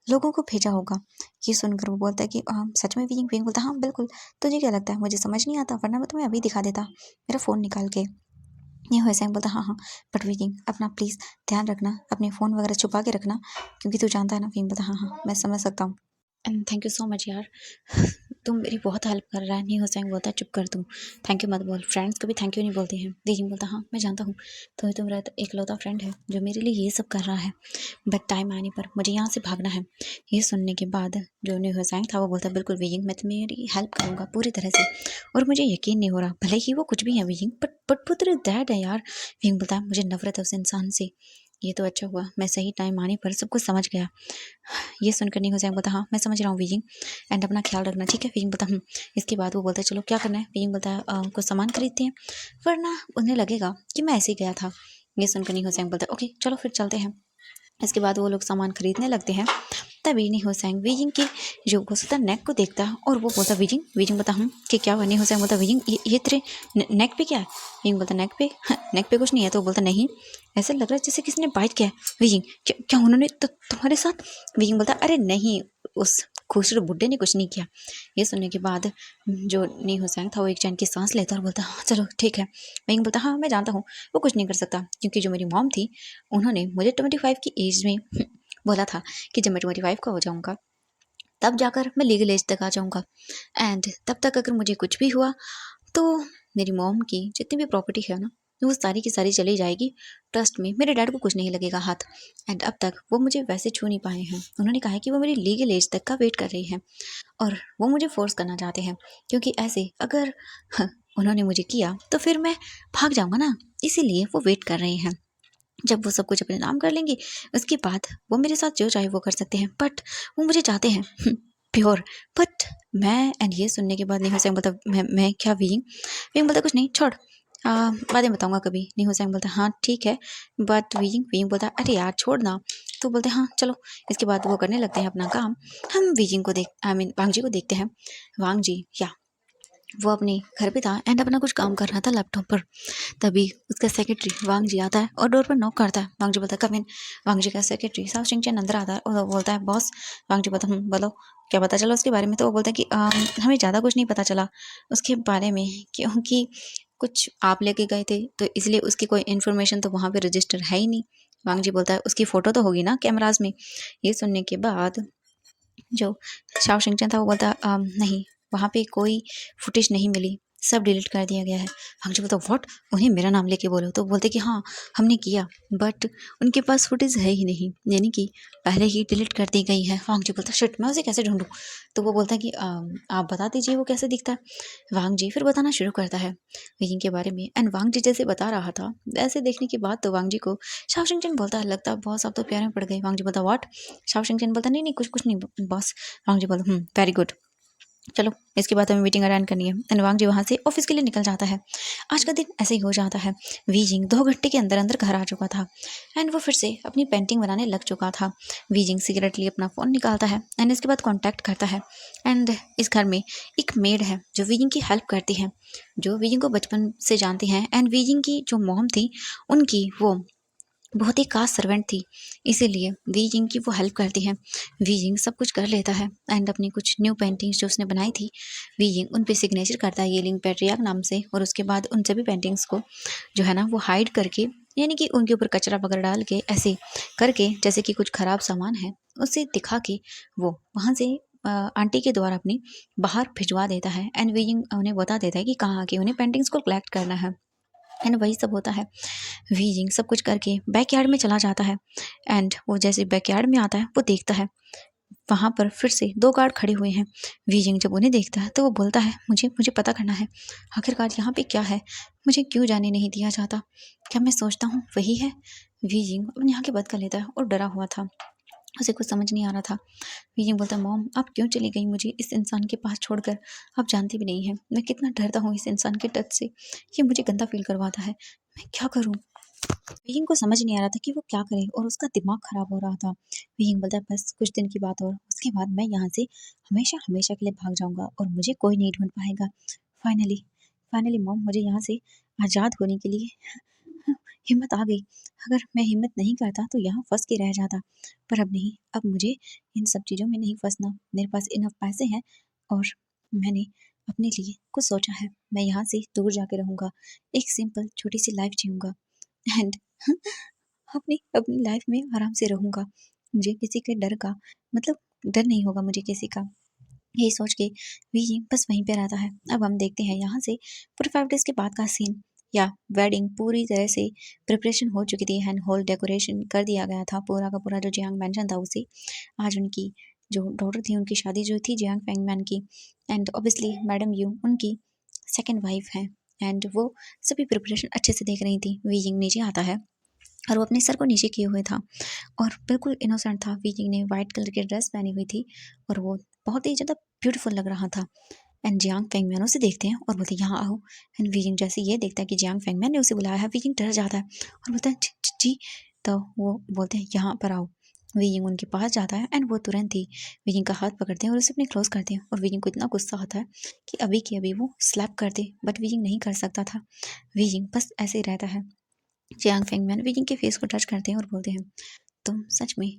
S1: लोगों को भेजा होगा। ये सुनकर वो बोलता है कि सच में विंग? विंग बोलता हाँ बिल्कुल। तुझे क्या लगता है मुझे समझ नहीं आता? वरना मैं तुम्हें अभी दिखा देता मेरा फ़ोन निकाल के। ये हुसैन बोलता हाँ हाँ बट विंग अपना प्लीज़ ध्यान रखना, अपने फ़ोन वगैरह छुपा के रखना, क्योंकि तू जानता है ना। विंग बोलता हाँ हाँ मैं समझ सकता हूँ and thank you so much यार, तुम मेरी बहुत हेल्प कर रहा है। नहीं हुसैन बोलता चुप कर तुम, थैंक यू मत बोल, फ्रेंड्स कभी थैंक यू नहीं बोलते हैं। विजिंग बोलता हाँ मैं जानता हूँ, तुम्हारा एकलौता फ्रेंड है जो मेरे लिए ये सब कर रहा है, बट टाइम आने पर मुझे यहाँ से भागना है। ये सुनने के बाद जो नहीं हुसैन था वो बोलता बिल्कुल विजिंग मैं तुम्हारी हेल्प करूँगा पूरी तरह से, और मुझे यकीन नहीं हो रहा भले ही वो कुछ भी है विजिंग, बट वो तेरे डैड है यार। विजिंग बोलता है मुझे नफरत है उस इंसान से। ये तो अच्छा हुआ मैं सही टाइम आने पर सब कुछ समझ गया। ये सुनकर नहीं हुसैन बोलता हाँ मैं समझ रहा हूँ विजिंग, एंड अपना ख्याल रखना ठीक है। विजिंग बोलता इसके बाद वो बोलता है चलो क्या करना है? विजिंग बोलता है कुछ सामान खरीदते हैं, वरना उन्हें लगेगा कि मैं ऐसे ही गया था। ये सुनकर नहीं हुसैन बोलता ओके चलो फिर चलते हैं। इसके बाद वो लोग सामान खरीदने लगते हैं। तभी नहीं हुसैन विजिंग की जो गुस्सा नेक को देखता है और वो बोलता विजिंग। विजिंग बोलता कि क्या हुआ? नहीं हुसैन बोलता विजिंग ये तेरे नेक पे क्या है? विजिंग बोलता नेक पे नेक पे कुछ नहीं है। तो बोलता नहीं ऐसा लग रहा है जैसे किसी ने बाइट किया है। विजिंग क्या क्या उन्होंने तुम्हारे साथ? विजिंग बोलता अरे नहीं उस खूबसूरत बुड्ढे ने कुछ नहीं किया। ये सुनने के बाद जो नहीं हुसैन था वो एक चैन की सांस लेता और बोलता हाँ चलो ठीक है। विजिंग बोलता हाँ मैं जानता हूँ वो कुछ नहीं कर सकता, क्योंकि जो मेरी मॉम थी उन्होंने मुझे 25 की एज में बोला था कि जब मैं 25 का हो जाऊंगा तब जाकर मैं लीगल एज तक आ जाऊंगा, एंड तब तक अगर मुझे कुछ भी हुआ तो मेरी मॉम की जितनी भी प्रॉपर्टी है ना वो सारी की सारी चली जाएगी। ट्रस्ट में मेरे डैड को कुछ नहीं लगेगा हाथ, एंड अब तक वो मुझे वैसे छू नहीं पाए हैं। उन्होंने कहा है कि वो मेरी लीगल एज तक का वेट कर रही है और वो मुझे फोर्स करना चाहते हैं, क्योंकि ऐसे अगर उन्होंने मुझे किया तो फिर मैं भाग जाऊंगा ना, इसीलिए वो वेट कर रहे हैं। जब वो सब कुछ अपने नाम कर लेंगे उसके बाद वो मेरे साथ जो चाहे वो कर सकते हैं, बट वो मुझे चाहते हैं प्योर। बट मैं एंड ये सुनने के बाद नहीं हुसैन बोलता मैं क्या विंग? विंग बोलता कुछ नहीं छोड़, बाद में बताऊंगा कभी। नहीं हुसैन बोलता हाँ ठीक है बट विंग। विंग बोलता अरे यार छोड़ ना। तो बोलते हाँ चलो। इसके बाद वो करने लगते हैं अपना काम। हम विजिंग को देख आई मीन वांग जी को देखते हैं। वांग जी या वो अपने घर पे था एंड अपना कुछ काम कर रहा था लैपटॉप पर। तभी उसका सेक्रेटरी वांग जी आता है और डोर पर नॉक करता है। वांग जी बोलता है कम इन। वांग जी का सेक्रेटरी साव सिंह अंदर आता है और वो बोलता है बॉस। वांग जी बोलता बोलो क्या पता चला उसके बारे में? तो वो बोलता है कि हमें ज़्यादा कुछ नहीं पता चला उसके बारे में, क्योंकि कुछ आप लेके गए थे तो इसलिए उसकी कोई इन्फॉर्मेशन तो वहाँ पे रजिस्टर है ही नहीं। वांग जी बोलता है उसकी फ़ोटो तो होगी ना कैमराज में। ये सुनने के बाद जो शाओ शिंगचैन था वो बोलता नहीं वहाँ पे कोई फुटेज नहीं मिली, सब डिलीट कर दिया गया है। वांग जी बोलता व्हाट? उन्हें मेरा नाम लेके बोलो। तो बोलते कि हाँ हमने किया बट उनके पास फुटेज है ही नहीं, यानी कि पहले ही डिलीट कर दी गई है। वांग जी बोलता शिट मैं उसे कैसे ढूंढूं? तो वो बोलता है कि आप बता दीजिए वो कैसे दिखता है। वांग जी फिर बताना शुरू करता है विजिंग के बारे में, एंड वांग जी जैसे बता रहा था वैसे देखने के बाद तो वांग जी को शाओ शिंगचैन बोलता है लगता है बॉस आप तो प्यार में पड़ गए। वांग जी बोलता व्हाट? शाओ शिंगचैन बोलता नहीं नहीं कुछ कुछ नहीं बॉस। वांग जी बोलता वेरी गुड चलो इसके बाद हमें मीटिंग अटेंड करनी है। एंड वांग जी वहाँ से ऑफिस के लिए निकल जाता है। आज का दिन ऐसे ही हो जाता है। वीजिंग 2 घंटे के अंदर अंदर घर आ चुका था एंड वो फिर से अपनी पेंटिंग बनाने लग चुका था। वीजिंग सीक्रेटली अपना फ़ोन निकालता है एंड इसके बाद कॉन्टैक्ट करता है। एंड इस घर में एक मेड है जो वीजिंग की हेल्प करती है, जो वीजिंग को बचपन से जानती हैं, एंड वीजिंग की जो मॉम थी उनकी वो बहुत ही खास सर्वेंट थी, इसीलिए वीजिंग की वो हेल्प करती है। वीजिंग सब कुछ कर लेता है एंड अपनी कुछ न्यू पेंटिंग्स जो उसने बनाई थी वीजिंग उन पे सिग्नेचर करता है येलिंग पैट्रियार्क नाम से, और उसके बाद उन सभी पेंटिंग्स को जो है ना वो हाइड करके, यानी कि उनके ऊपर कचरा वगैरह डाल के ऐसे करके जैसे कि कुछ खराब सामान है उसे दिखा के वो वहाँ से आंटी के द्वारा अपनी बाहर भिजवा देता है एंड वीइंग उन्हें बता देता है कि कहाँ आके उन्हें पेंटिंग्स को कलेक्ट करना है। एंड वही सब होता है। वीइंग सब कुछ करके बैकयार्ड में चला जाता है एंड वो जैसे बैकयार्ड में आता है वो देखता है वहाँ पर फिर से 2 गार्ड खड़े हुए हैं। वीजिंग जब उन्हें देखता है तो वो बोलता है मुझे मुझे पता करना है आखिरकार यहाँ पे क्या है, मुझे क्यों जाने नहीं दिया जाता, क्या मैं सोचता हूँ वही है। वीजिंग अपनी आंखें बंद कर लेता है और डरा हुआ था, उसे कुछ समझ नहीं आ रहा था। वीजिंग बोलता है मॉम आप क्यों चली गई मुझे इस इंसान के पास छोड़कर, आप जानती भी नहीं है मैं कितना डरता हूँ इस इंसान के टच से, ये मुझे गंदा फील करवाता है, मैं क्या करूँ। विहिंग को समझ नहीं आ रहा था कि वो क्या करे और उसका दिमाग खराब हो रहा था। विहिंग बोलता है बस कुछ दिन की बात और उसके बाद मैं यहाँ से हमेशा हमेशा के लिए भाग जाऊंगा और मुझे कोई नहीं ढूंढ पाएगा। फाइनली फाइनली मॉम मुझे यहाँ से आज़ाद होने के लिए हिम्मत आ गई। अगर मैं हिम्मत नहीं करता तो यहाँ फंस के रह जाता, पर अब नहीं, अब मुझे इन सब चीज़ों में नहीं फंसना। मेरे पास इनफ पैसे हैं और मैंने अपने लिए कुछ सोचा है। मैं यहाँ से दूर जाके रहूँगा, एक सिंपल छोटी सी लाइफ जीऊँगा एंड अपनी अपनी लाइफ में आराम से रहूँगा। मुझे किसी के डर का मतलब डर नहीं होगा मुझे किसी का। यही सोच के भी बस वहीं पे रहता है। अब हम देखते हैं यहाँ से पूरे 5 डेज़ के बाद का सीन। या वेडिंग पूरी तरह से प्रिपरेशन हो चुकी थी एंड होल डेकोरेशन कर दिया गया था। पूरा का पूरा जो जियांग मेंशन था उसे आज उनकी जो डॉटर थी उनकी शादी जो थी जियांग फेंगमैन की एंड ऑब्वियसली मैडम यू उनकी सेकंड वाइफ है एंड वो सभी प्रिपरेशन अच्छे से देख रही थी। वीजिंग नीचे आता है और वो अपने सर को नीचे किए हुए था और बिल्कुल इनोसेंट था। वीजिंग ने वाइट कलर की ड्रेस पहनी हुई थी और वो बहुत ही ज़्यादा ब्यूटीफुल लग रहा था। एंड जियांग फेंगमैन उसे देखते हैं और बोलते हैं यहाँ आओ। एंड वीजिंग जैसे ये देखता है कि जियांग फेंगमैन ने उसे बुलाया है, वीजिंग डर जाता है और बोलता है जी जी जी। तो वो बोलते हैं यहाँ पर आओ। वीजिंग उनके पास जाता है एंड वो तुरंत ही वीजिंग का हाथ पकड़ते हैं और उसे अपने क्लोज करते हैं और वीजिंग को इतना गुस्सा आता है कि अभी के अभी वो स्लैप कर दे, बट वीजिंग नहीं कर सकता था। वीजिंग बस ऐसे ही रहता है। जियांग फेंगमैन वीजिंग के फेस को टच करते हैं और बोलते हैं तुम सच में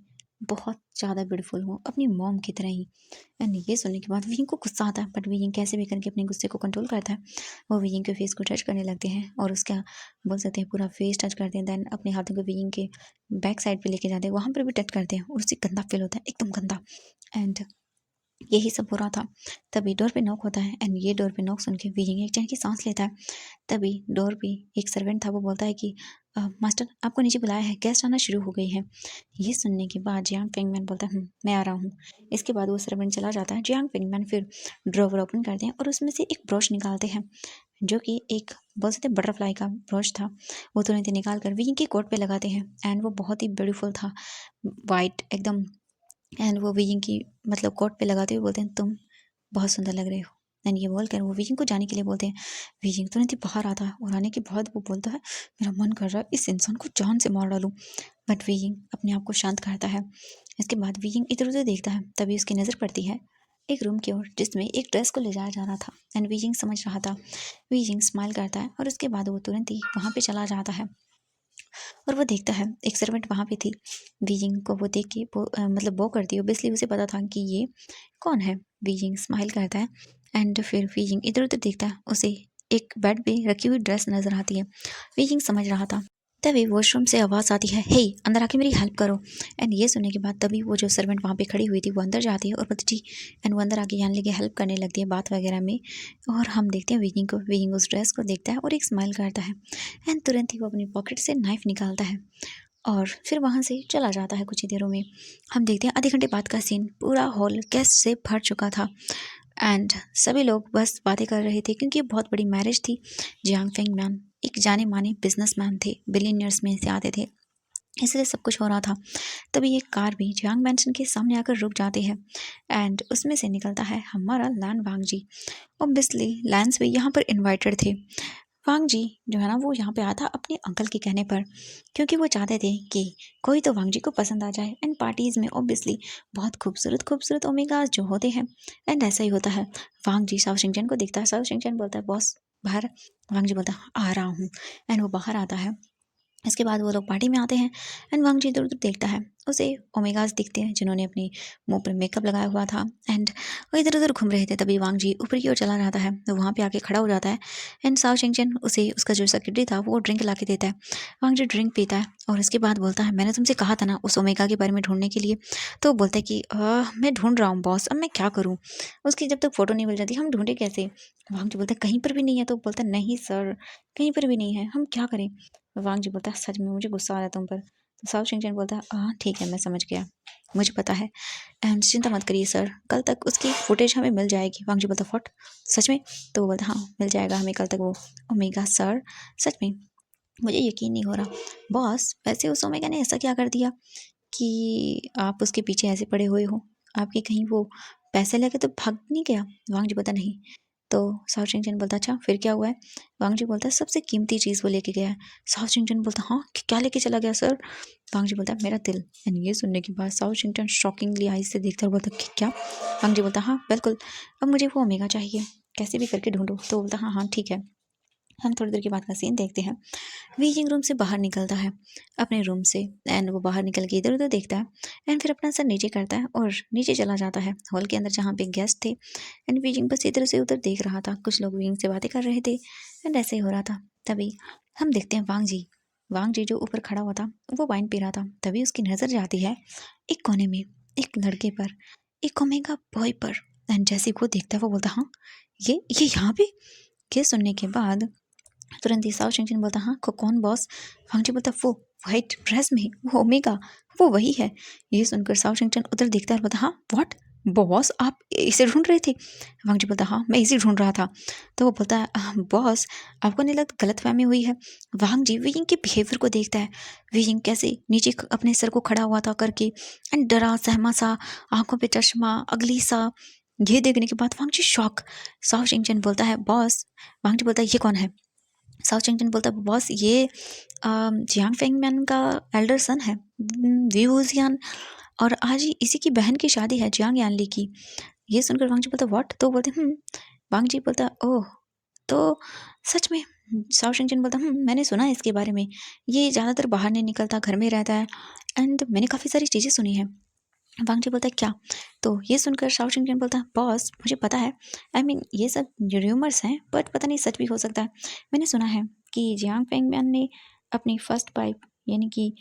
S1: बहुत ज़्यादा ब्यूटीफुल हो, अपनी मॉम की तरह ही। एंड ये सुनने के बाद वियिंग को गुस्सा आता है, बट वियिंग कैसे भी करके अपने गुस्से को कंट्रोल करता है। वो वियिंग के फेस को टच करने लगते हैं और उसका बोल सकते हैं पूरा फेस टच करते हैं। देन अपने हाथों को वियिंग के बैक साइड पे लेके जाते हैं, वहाँ पर भी टच करते हैं और उससे गंदा फील होता है, एकदम गंदा। एंड यही सब हो रहा था, तभी डोर पे नॉक होता है एंड ये डोर पे नॉक सुन के वियिंग एक चैन की सांस लेता है। तभी डोर पे एक सर्वेंट था, वो बोलता है कि मास्टर आपको नीचे बुलाया है, गेस्ट आना शुरू हो गई है। ये सुनने के बाद जियांग फेंगमैन बोलता है मैं आ रहा हूँ। इसके बाद वो सर्वेंट चला जाता है। जियांग फेंगमैन फिर ड्रॉवर ओपन करते हैं और उसमें से एक ब्रोच निकालते हैं जो कि एक बोल सकते बटरफ्लाई का ब्रोच था। वो तुरंत ही निकाल कर विंग के कोट पे लगाते हैं एंड वो बहुत ही ब्यूटीफुल था, वाइट एकदम। एंड वो विंग की मतलब कोट पे लगाते हुए बोलते हैं तुम बहुत सुंदर लग रहे हो। एंड ये बोलकर वो विजिंग को जाने के लिए बोलते हैं। विजिंग तुरंत ही बाहर आता है और आने के बाद वो बोलता है मेरा मन कर रहा है इस इंसान को जान से मार डालूं, बट विजिंग अपने आप को शांत करता है। इसके बाद विजिंग इधर उधर देखता है, तभी उसकी नज़र पड़ती है एक रूम की ओर जिसमें एक ड्रेस को ले जाया जा रहा था एंड विजिंग समझ रहा था। विजिंग स्माइल करता है और उसके बाद वो तुरंत ही वहाँ पे चला जाता है और वो देखता है एक सर्वेंट वहाँ पे थी। बीजिंग को वो देख के वो मतलब वो करती है, ऑब्वियसली उसे पता था कि ये कौन है। बीजिंग स्माइल करता है एंड फिर बीजिंग इधर उधर देखता है, उसे एक बेड पे रखी हुई ड्रेस नजर आती है। बीजिंग समझ रहा था, तभी वॉशरूम से आवाज़ आती है हे अंदर आके मेरी हेल्प करो। एंड ये सुनने के बाद तभी वो जो सर्वेंट वहाँ पे खड़ी हुई थी वो अंदर जाती है और बोलती जी। एंड वो अंदर आके यहाँ लेके हेल्प करने लगती है बात वगैरह में। और हम देखते हैं विगिंग को, विगिंग उस ड्रेस को देखता है और एक स्माइल करता है एंड तुरंत ही वो अपनी पॉकेट से नाइफ निकालता है और फिर वहाँ से चला जाता है। कुछ ही देरों में हम देखते हैं आधे घंटे बाद का सीन। पूरा हॉल गेस्ट से भर चुका था एंड सभी लोग बस बातें कर रहे थे क्योंकि बहुत बड़ी मैरिज थी। जियांग फेंगमैन एक जाने माने बिजनेसमैन थे, बिलियनियर्स में से आते थे, इसलिए सब कुछ हो रहा था। तभी एक कार भी जियांग मैंशन के सामने आकर रुक जाती है एंड उसमें से निकलता है हमारा लैन वांग जी। ऑब्वियसली लैंस भी यहाँ पर इन्वाइटेड थे। वांग जी जो है ना वो यहाँ पे आया था अपने अंकल के कहने पर, क्योंकि वो चाहते थे कि कोई तो वांग जी को पसंद आ जाए। एंड पार्टीज़ में ऑब्वियसली बहुत खूबसूरत खूबसूरत ओमेगास जो होते हैं एंड ऐसा ही होता है। वांग जी साओ शिंगचैन को देखता है, साओ शिंगचैन बोलता है बॉस बाहर। वांग जी बोलता है आ रहा हूँ एंड वो बाहर आता है। इसके बाद वो लोग पार्टी में आते हैं एंड वांग जी इधर उधर देखता है उसे ओमेगास दिखते हैं जिन्होंने अपने मुंह पर मेकअप लगाया हुआ था एंड वो इधर उधर घूम रहे थे। तभी वांग जी ऊपर की ओर चला जाता है तो वहाँ पे आके खड़ा हो जाता है एंड साओ शिंगचन उसे उसका जो सेक्रेटरी था वो ड्रिंक ला के देता है। वांग जी ड्रिंक पीता है और उसके बाद बोलता है मैंने तुमसे कहा था ना उस ओमेगा के बारे में ढूंढने के लिए। तो वो बोलता है कि मैं ढूंढ रहा हूँ बॉस, अब मैं क्या करूँ, उसकी जब तक फोटो नहीं मिल जाती हम ढूंढे कैसे। वांग जी बोलता है कहीं पर भी नहीं है। तो बोलता है नहीं सर, कहीं पर भी नहीं है, हम क्या करें। वांग जी बोलता है सच में मुझे गुस्सा आ रहा है तुम पर। तो साउथ शिंचन बोलता है हाँ ठीक है मैं समझ गया, मुझे पता है एंड चिंता मत करिए सर, कल तक उसकी फुटेज हमें मिल जाएगी। वांग जी बोलता फट सच में। तो वो बोलता हाँ मिल जाएगा हमें कल तक वो ओमेगा सर, सच में मुझे यकीन नहीं हो रहा। बॉस वैसे उस ओमेगा ने ऐसा क्या कर दिया कि आप उसके पीछे ऐसे पड़े हुए हो, आपके कहीं वो पैसे लेके तो भाग नहीं गया। वांग जी बोलता नहीं। तो साउथ चिंगचन बोलता अच्छा फिर क्या हुआ है। वांग जी बोलता है सबसे कीमती चीज़ वो लेके गया है। साउथ चिंगचन बोलता हाँ क्या लेके चला गया सर। वांग जी बोलता है मेरा दिल। एंड ये सुनने के बाद साउथ चिंगचन शॉकिंगली आइज से देखता है बोलता कि क्या। वांग जी बोलता हाँ बिल्कुल, अब मुझे वो ओमेगा चाहिए, कैसे भी करके ढूंढो। तो बोलता हाँ हाँ ठीक है। हम थोड़ी देर के बाद का सीन देखते हैं। वीजिंग रूम से बाहर निकलता है अपने रूम से एंड वो बाहर निकल के इधर उधर देखता है एंड फिर अपना सर नीचे करता है और नीचे चला जाता है हॉल के अंदर जहाँ पे गेस्ट थे। एंड वीजिंग बस इधर से उधर देख रहा था, कुछ लोग वीजिंग से बातें कर रहे थे एंड ऐसे ही हो रहा था। तभी हम देखते हैं वांग जी जो ऊपर खड़ा हुआ था वो वाइन पी रहा था। तभी उसकी नज़र जाती है एक कोने में एक लड़के पर, एक ओमेगा बॉय पर। एंड जैसे ही वो देखता है वो बोलता हाँ ये यहाँ पे। ये सुनने के बाद तुरंत ही साओ शिंगचन बोलता हाँ कौन बॉस। वांगजी बोलता वो वाइट ड्रेस में वो ओमेगा, वो वही है। ये सुनकर साओ शिंगचन उधर देखता है और बोलता हाँ व्हाट बॉस आप इसे ढूंढ रहे थे। वांगजी बोलता हाँ मैं इसे ढूंढ रहा था। तो वो बोलता है बॉस आपको नहीं लगता गलतफहमी हुई है। वांगजी वियिंग के बिहेवियर को देखता है, वियिंग कैसे नीचे अपने सर को खड़ा हुआ था करके एंड डरा सहमा सा, आंखों पे चश्मा अगली सा। ये देखने के बाद वांगजी शॉक। साओ शिंगचन बोलता है बॉस। वांगजी बोलता है ये कौन है। साउथ चिंगटन बोलता है बॉस ये जियांग फेंगमैन का एल्डर सन है वी वूजियान, और आज ही इसी की बहन की शादी है जियांग यानली की। ये सुनकर वांगजी बोलता व्हाट। तो बोलते वांगजी बोलता ओह तो सच में। साउथ चिंगटन बोलता मैंने सुना है इसके बारे में, ये ज़्यादातर बाहर नहीं निकलता घर में रहता है एंड मैंने काफ़ी सारी चीज़ें सुनी हैं। वांगजी बोलता है क्या। तो ये सुनकर शाओ शिंगचन बोलता है बॉस मुझे पता है, ये सब र्यूमर्स हैं बट पता नहीं सच भी हो सकता है। मैंने सुना है कि जियांग फेंगमैन ने अपनी फर्स्ट वाइफ यानी कि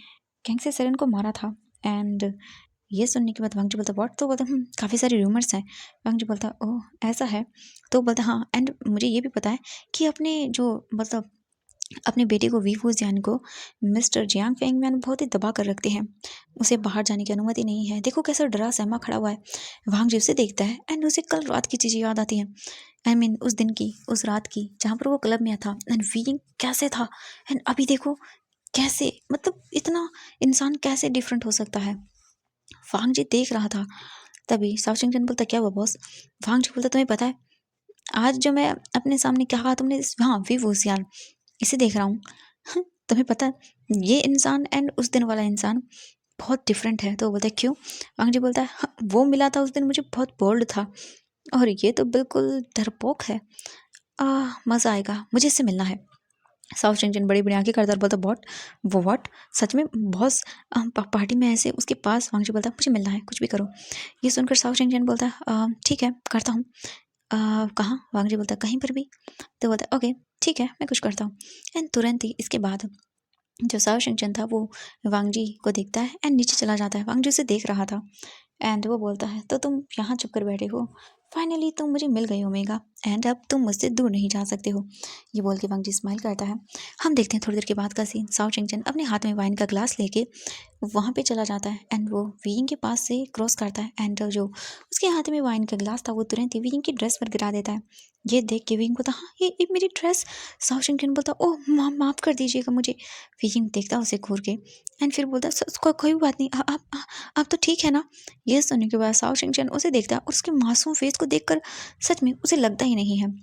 S1: कैंग सेरन को मारा था एंड ये सुनने के बाद वांगजी बोलता व्हाट। तो बोलता काफ़ी सारे र्यूमर्स हैं। वांगजी बोलता ओह ऐसा है। तो बोलता हाँ एंड मुझे ये भी पता है कि अपने जो मतलब अपने बेटे को वी फूजियान को मिस्टर जियांग फेंगमैन बहुत ही दबा कर रखते हैं, उसे बाहर जाने की अनुमति नहीं है। देखो कैसा डरा सहमा खड़ा हुआ है। वांग जी उसे देखता है एंड उसे कल रात की चीज़ें याद आती हैं। उस दिन की उस रात की जहाँ पर वो क्लब में था एंड वीइंग कैसे था एंड अभी देखो कैसे, मतलब इतना इंसान कैसे डिफरेंट हो सकता है। वांग जी देख रहा था। तभी साउथ चिंगचन बोलता क्या हुआ बॉस। वांग जी बोलता तुम्हें पता है आज जो मैं अपने सामने क्या कहा तुमने, हाँ वी वूजियान इसे देख रहा हूँ। तुम्हें पता है ये इंसान एंड उस दिन वाला इंसान बहुत डिफरेंट है। तो वो बोलता है क्यों। वांग जी बोलता है हाँ, वो मिला था उस दिन मुझे बहुत बोल्ड था और ये तो बिल्कुल डरपोक है। मज़ा आएगा, मुझे इससे मिलना है। साउथ चिंगचन बड़ी बड़ी आंखें करता और बोलता व्हाट वो व्हाट सच में बॉस पार्टी में ऐसे उसके पास। वांग जी बोलता मुझे मिलना है कुछ भी करो। ये सुनकर साउथ चिंगचन बोलता ठीक है करता हूँ। कहाँ। वांग जी बोलता कहीं पर भी। तो बोलता ओके ठीक है मैं कुछ करता हूँ। एंड तुरंत ही इसके बाद जो साव शिंगचन था वो वांगजी को देखता है एंड नीचे चला जाता है। वांगजी उसे देख रहा था एंड वो बोलता है तो तुम यहाँ छुप कर बैठे हो, फाइनली तुम मुझे मिल गए हो ओमेगा एंड अब तुम मुझसे दूर नहीं जा सकते हो। ये बोल के वांगजी स्माइल करता है। हम देखते हैं थोड़ी देर के बाद का सीन। साव शिंगचन अपने हाथ में वाइन का ग्लास लेके वहाँ पे चला जाता है एंड वो वीइंग के पास से क्रॉस करता है एंड जो उसके हाथ में वाइन का ग्लास था वो तुरंत ही वीइंग की ड्रेस पर गिरा देता है। ये देख के वीइंग बोलता हाँ ये मेरी ड्रेस। साव शिंगचन बोलता ओह माफ़ कर दीजिएगा मुझे। वीइंग देखता उसे घूर के एंड फिर बोलता कोई बात नहीं आप तो ठीक है ना। ये सुनने के बाद साओ शिंगचन उसे देखता है और उसके मासूम फेस को देखकर सच में उसे लगता ही नहीं है।